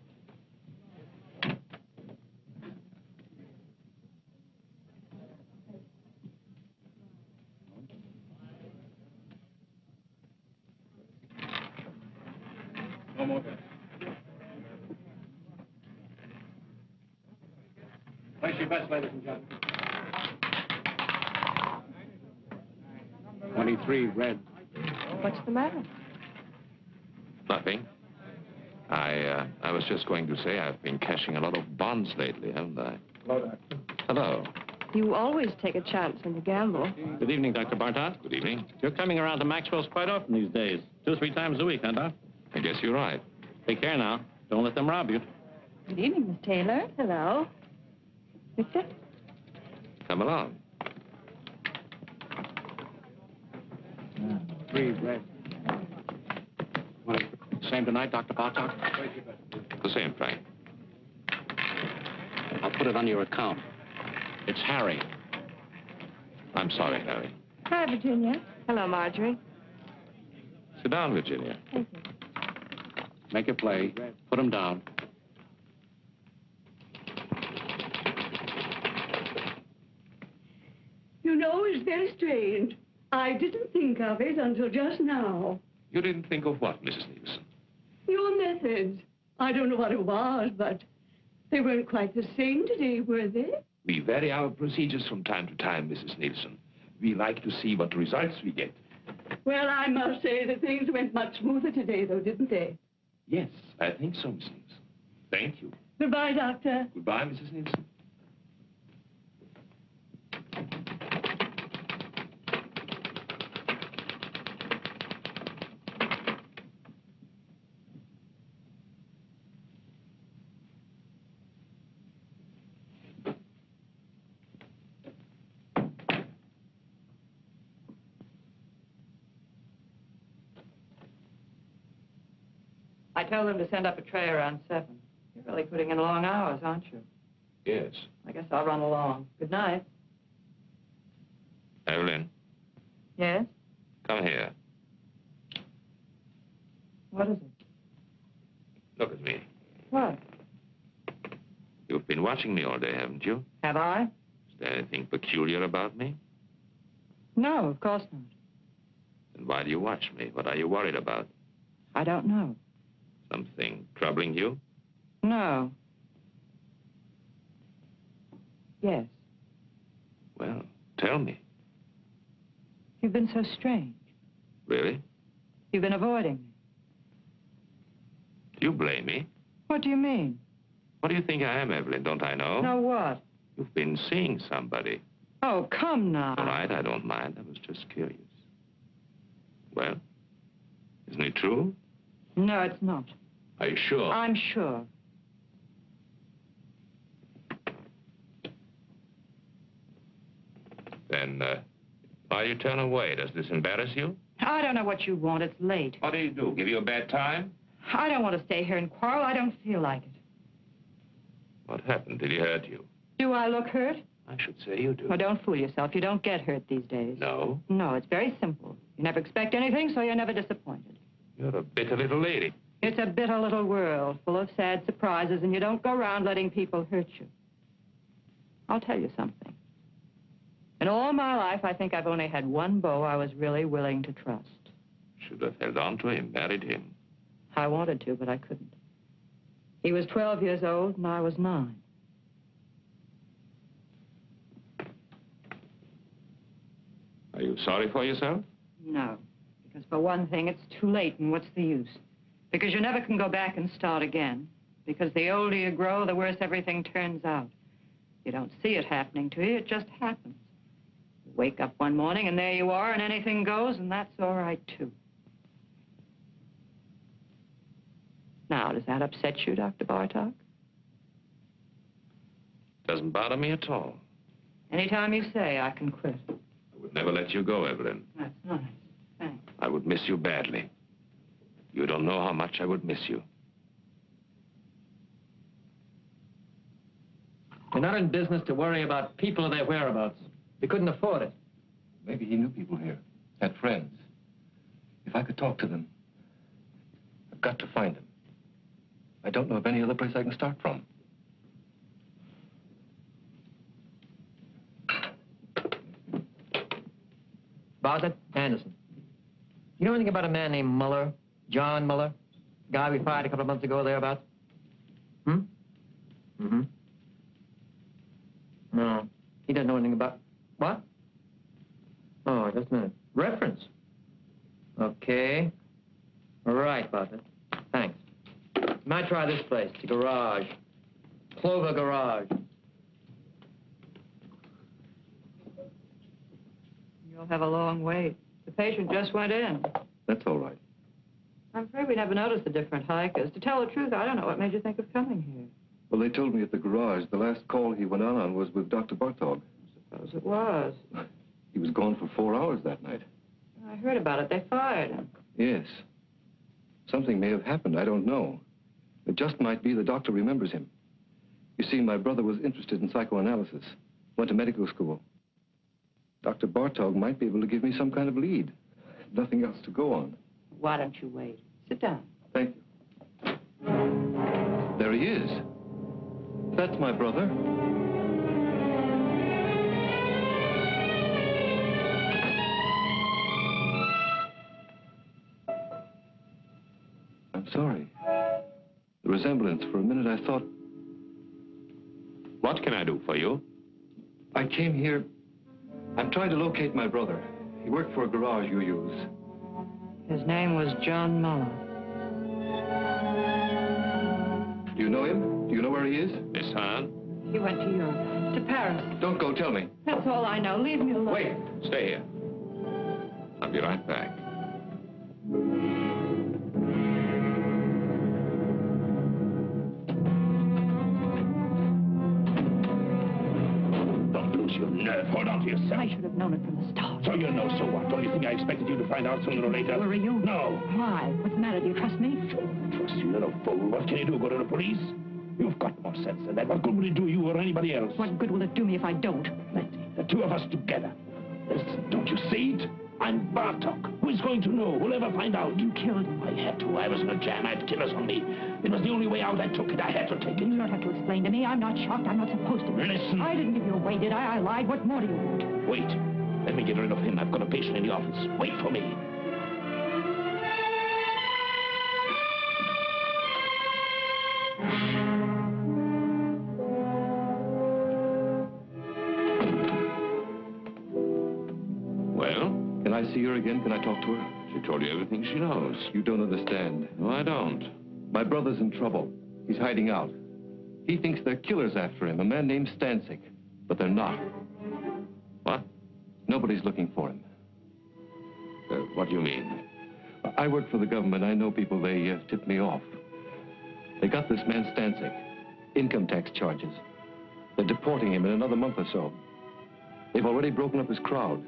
No more. Place your bets, ladies and gentlemen. 23 red. What's the matter? Nothing. I was just going to say I've been cashing a lot of bonds lately, haven't I? Hello, Doctor. Hello. You always take a chance when you gamble. Good evening, Dr. Bartot. Good evening. You're coming around to Maxwell's quite often these days. 2 or 3 times a week, huh, Doc? I guess you're right. Take care now. Don't let them rob you. Good evening, Miss Taylor. Hello. Victor? Come along. Breathe, red. Same tonight, Dr. Bartok? The same, Frank. I'll put it on your account. It's Harry. I'm sorry, Harry. Hi, Virginia. Hello, Marjorie. Sit down, Virginia. Thank you. Make it play. Put him down. You know, it's very strange. I didn't think of it until just now. You didn't think of what, Mrs. Nielsen? Your methods. I don't know what it was, but they weren't quite the same today, were they? We vary our procedures from time to time, Mrs. Nielsen. We like to see what results we get. Well, I must say that things went much smoother today, though, didn't they? Yes, I think so, Mrs. Nielsen. Thank you. Goodbye, Doctor. Goodbye, Mrs. Nielsen. I told them to send up a tray around 7. You're really putting in long hours, aren't you? Yes. I guess I'll run along. Good night. Evelyn, Yes? come here. What is it? Look at me. What? You've been watching me all day, haven't you? Have I? Is there anything peculiar about me? No, of course not. Then why do you watch me? What are you worried about? I don't know. Something troubling you? No. Yes. Well, tell me. You've been so strange. Really? You've been avoiding me. Do you blame me? What do you mean? What do you think I am, Evelyn? Don't I know? No, what? You've been seeing somebody. Oh, come now. All right, I don't mind. I was just curious. Well, isn't it true? No, it's not. Are you sure? I'm sure. Then, why do you turn away? Does this embarrass you? I don't know what you want. It's late. What do you do? Give you a bad time? I don't want to stay here and quarrel. I don't feel like it. What happened? Did he hurt you? Do I look hurt? I should say you do. Well, don't fool yourself. You don't get hurt these days. No? No, it's very simple. You never expect anything, so you're never disappointed. You're a bitter little lady. It's a bitter little world, full of sad surprises, and you don't go around letting people hurt you. I'll tell you something. In all my life, I think I've only had one beau I was really willing to trust. Should have held on to him, married him. I wanted to, but I couldn't. He was 12 years old, and I was 9. Are you sorry for yourself? No, because for one thing, it's too late, and what's the use? Because you never can go back and start again. Because the older you grow, the worse everything turns out. You don't see it happening to you, it just happens. You wake up one morning, and there you are, and anything goes, and that's all right, too. Now, does that upset you, Dr. Bartok? Doesn't bother me at all. Anytime you say, I can quit. I would never let you go, Evelyn. That's nice. Thanks. I would miss you badly. You don't know how much I would miss you. You're not in business to worry about people or their whereabouts. You couldn't afford it. Maybe he knew people here, had friends. If I could talk to them, I've got to find them. I don't know of any other place I can start from. Bartlett, Anderson. You know anything about a man named Muller? John Muller? Guy we fired a couple of months ago thereabouts? Hmm? Mm-hmm. No. He doesn't know anything about... What? Oh, just a minute. Reference. Okay. All right, Bartlett. Thanks. You might try this place, the garage. Clover Garage. You'll have a long wait. The patient just went in. That's all right. I'm afraid we never noticed the different hikers. To tell the truth, I don't know what made you think of coming here. Well, they told me at the garage the last call he went on was with Dr. Bartog. Suppose it was. He was gone for 4 hours that night. I heard about it. They fired him. Yes. Something may have happened. I don't know. It just might be the doctor remembers him. You see, my brother was interested in psychoanalysis. Went to medical school. Dr. Bartog might be able to give me some kind of lead. Nothing else to go on. Why don't you wait? Sit down. Thank you. There he is. That's my brother. I'm sorry. The resemblance, for a minute I thought... What can I do for you? I came here... I'm trying to locate my brother. He worked for a garage you use. His name was John Muller. Do you know him? Do you know where he is? Miss Hahn? He went to Europe, to Paris. Don't go, tell me. That's all I know. Leave me alone. Wait, stay here. I'll be right back. Your nerve. Hold on to yourself. I should have known it from the start. So you know, so what? Don't you think I expected you to find out sooner or later? Where are you? No. Why? What's the matter? Do you trust me? Sure, I trust you, little fool. What can you do? Go to the police? You've got more sense than that. What good will it do you or anybody else? What good will it do me if I don't? Plenty. The two of us together. Listen, don't you see it? I'm Bartok. Who is going to know? Who'll ever find out? You killed him. I had to. I was in a jam. I had killers on me. It was the only way out. I took it. I had to take it. You don't have to explain to me. I'm not shocked. I'm not supposed to be. Listen. I didn't give you away, did I? I lied. What more do you want? Wait. Let me get rid of him. I've got a patient in the office. Wait for me. Well? Can I see her again? Can I talk to her? She told you everything she knows. You don't understand. No, I don't. My brother's in trouble. He's hiding out. He thinks they're killers after him, a man named Stancic. But they're not. What? Nobody's looking for him. What do you mean? I work for the government. I know people. They tipped me off. They got this man Stancic. Income tax charges. They're deporting him in another month or so. They've already broken up his crowd.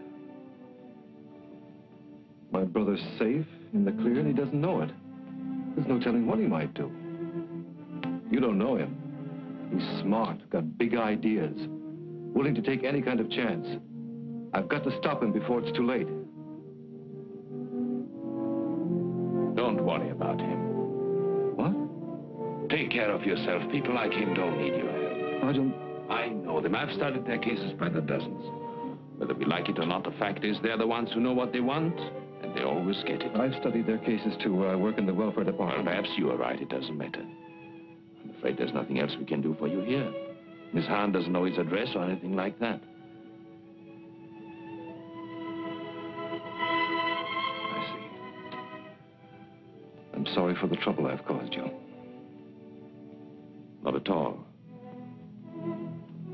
My brother's safe, in the clear, and he doesn't know it. There's no telling what he might do. You don't know him. He's smart, got big ideas, willing to take any kind of chance. I've got to stop him before it's too late. Don't worry about him. What? Take care of yourself. People like him don't need your help. I know them. I've studied their cases by the dozens. Whether we like it or not, the fact is they're the ones who know what they want, and they always get it. I've studied their cases, too. I work in the welfare department. Well, perhaps you are right. It doesn't matter. I'm afraid there's nothing else we can do for you here. Miss Hahn doesn't know his address or anything like that. I see. I'm sorry for the trouble I've caused you. Not at all.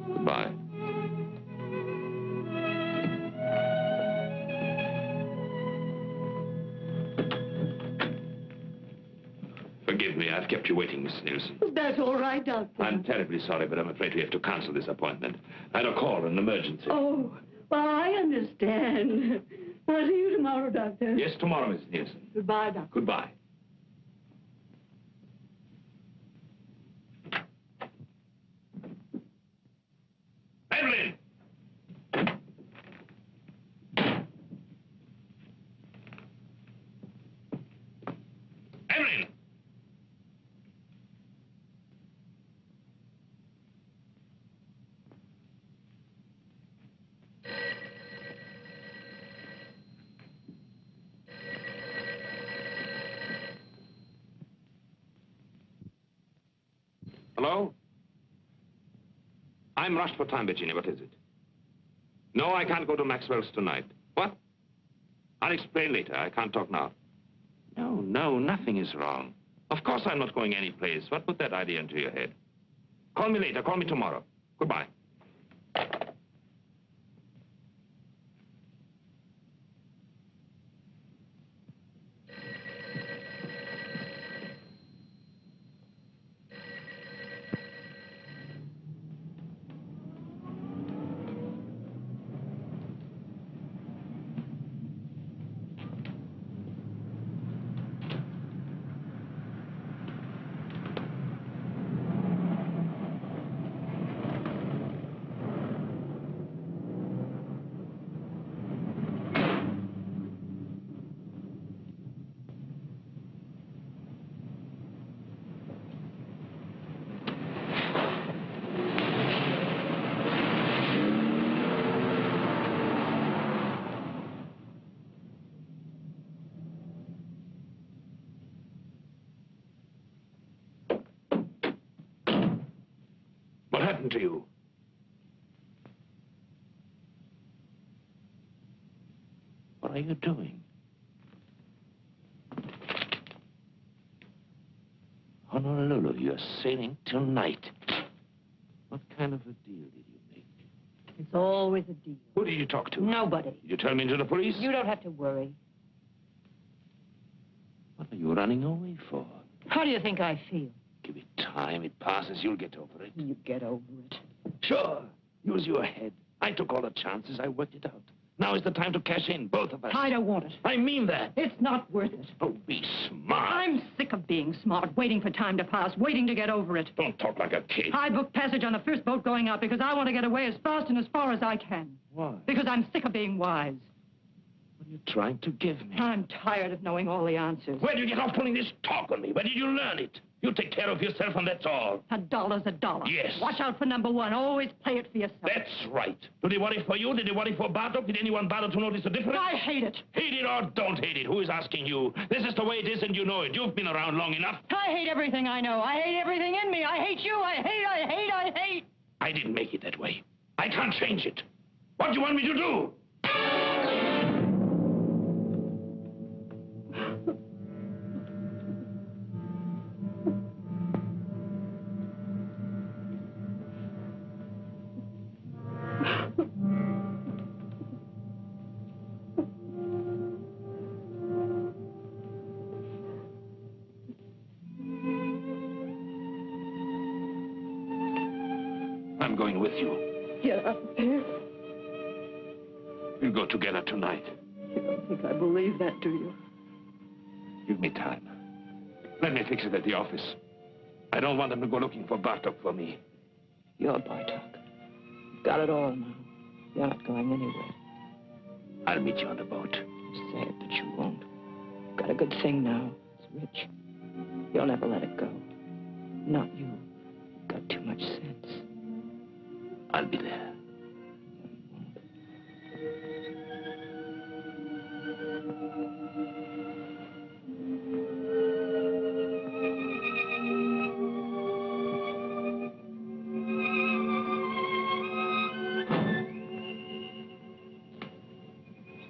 Goodbye. Forgive me, I've kept you waiting, Miss Nielsen. That's all right, Doctor. I'm terribly sorry, but I'm afraid we have to cancel this appointment. I had a call, an emergency. Oh, well, I understand. I'll see you tomorrow, Doctor. Yes, tomorrow, Miss Nielsen. Goodbye, Doctor. Goodbye. Evelyn! Evelyn! Hello? I'm rushed for time, Virginia. What is it? No, I can't go to Maxwell's tonight. What? I'll explain later. I can't talk now. No, nothing is wrong. Of course I'm not going anyplace. What put that idea into your head? Call me later. Call me tomorrow. Goodbye. happened to you? What are you doing? Honolulu, you're sailing tonight. What kind of a deal did you make? It's always a deal. Who did you talk to? Nobody. Did you turn me into the police? You don't have to worry. What are you running away for? How do you think I feel? Give it time. It passes. You'll get over it. You get over it. Sure. Use your head. I took all the chances. I worked it out. Now is the time to cash in, both of us. I don't want it. I mean that. It's not worth it. Oh, be smart. I'm sick of being smart, waiting for time to pass, waiting to get over it. Don't talk like a kid. I booked passage on the first boat going out because I want to get away as fast and as far as I can. Why? Because I'm sick of being wise. What are you trying to give me? I'm tired of knowing all the answers. Where did you get off pulling this talk on me? Where did you learn it? You take care of yourself and that's all. $1's a dollar. Yes. Watch out for number one. Always play it for yourself. That's right. Do they worry for you? Did they worry for Bartok? Did anyone bother to notice the difference? I hate it. Hate it or don't hate it? Who is asking you? This is the way it is and you know it. You've been around long enough. I hate everything I know. I hate everything in me. I hate you. I hate. I didn't make it that way. I can't change it. What do you want me to do? I'm going with you. You're up there? We'll go together tonight. You don't think I believe that, do you? Give me time. Let me fix it at the office. I don't want them to go looking for Bartok for me. You're Bartok. You've got it all now. You're not going anywhere. I'll meet you on the boat. Sad, but you won't. You've got a good thing now. It's rich. You'll never let it go. Not you. You've got too much sense. I'll be there.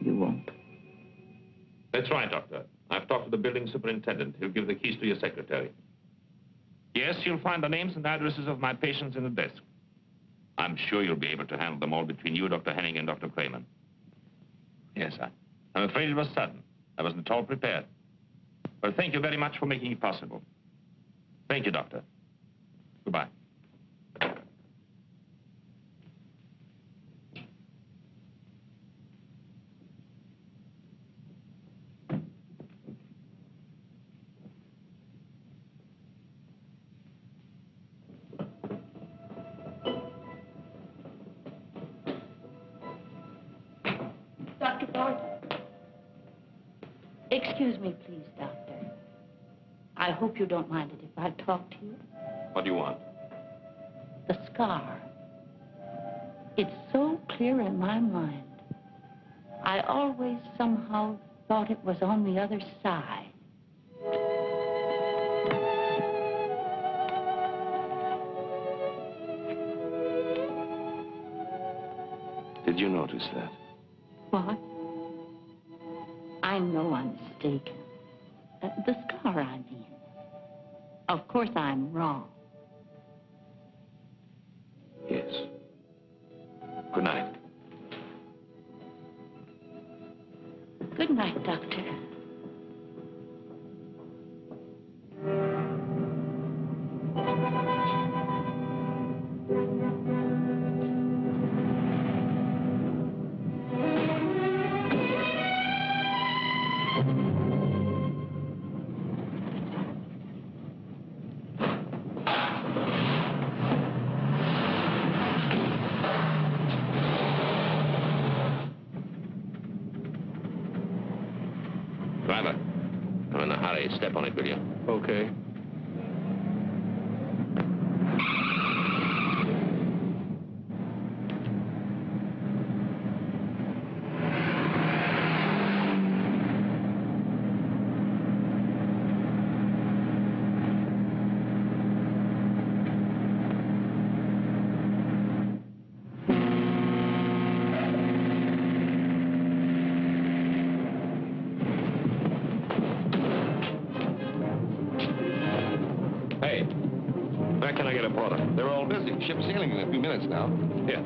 You won't. That's right, Doctor. I've talked to the building superintendent. He'll give the keys to your secretary. Yes, you'll find the names and addresses of my patients in the desk. I'm sure you'll be able to handle them all between you, Dr. Henning, and Dr. Kramer. Yes, sir. I'm afraid it was sudden. I wasn't at all prepared. But thank you very much for making it possible. Thank you, Doctor. Goodbye. Dr. Barton. Excuse me, please, Doctor. I hope you don't mind it if I talk to you. What do you want? The scar. It's so clear in my mind. I always somehow thought it was on the other side. Did you notice that? What? I know I'm mistaken. The scar, I mean. Of course I'm wrong. Yes. Good night. Good night, Doctor. Driver, I'm in a hurry. Step on it, will you? Okay. They're all busy. Ship's sailing in a few minutes now. Here.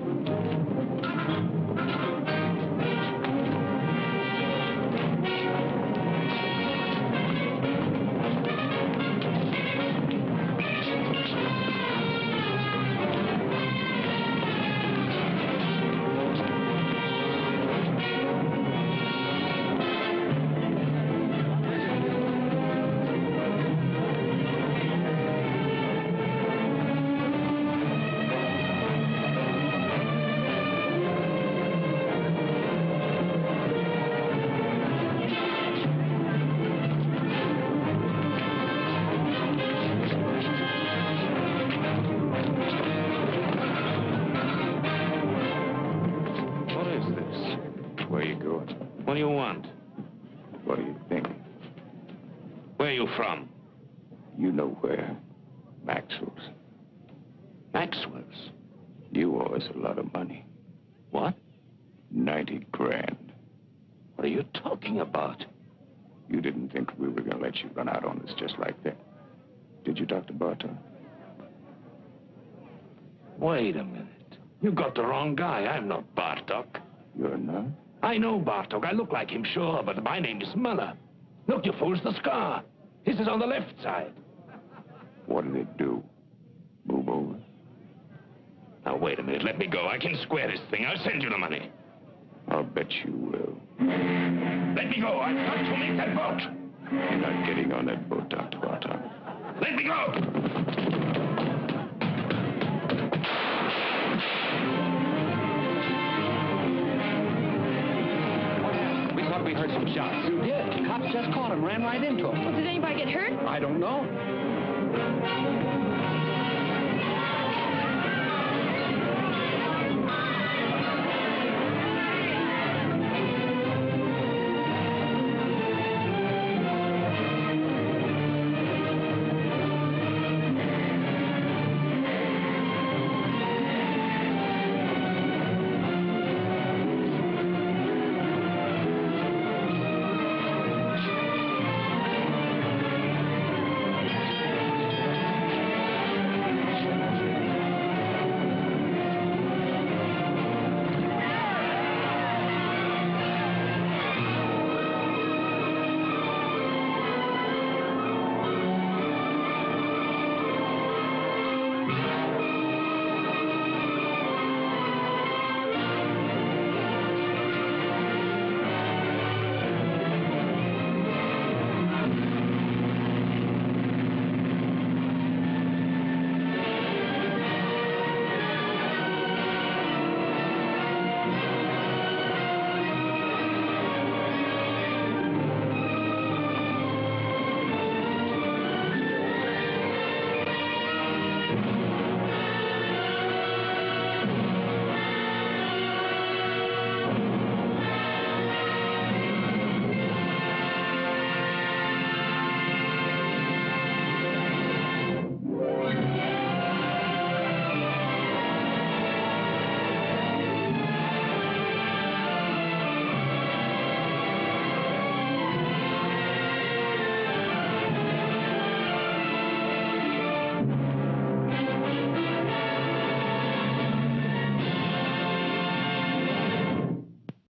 What do you want? What do you think? Where are you from? You know where. Maxwell's. Maxwell's? You owe us a lot of money. What? 90 grand. What are you talking about? You didn't think we were going to let you run out on us just like that. Did you, Dr. Bartok? Wait a minute. You got the wrong guy. I'm not Bartok. You're not? I know Bartok. I look like him, sure, but my name is Muller. Look, you fools, the scar. His is on the left side. What did it do? Move over? Now, wait a minute. Let me go. I can square this thing. I'll send you the money. I'll bet you will. Let me go. I've got to make that boat. You're not getting on that boat, Dr. Bartok. Let me go. We heard some shots. You did. Cops just caught him, ran right into him. Well, did anybody get hurt? I don't know.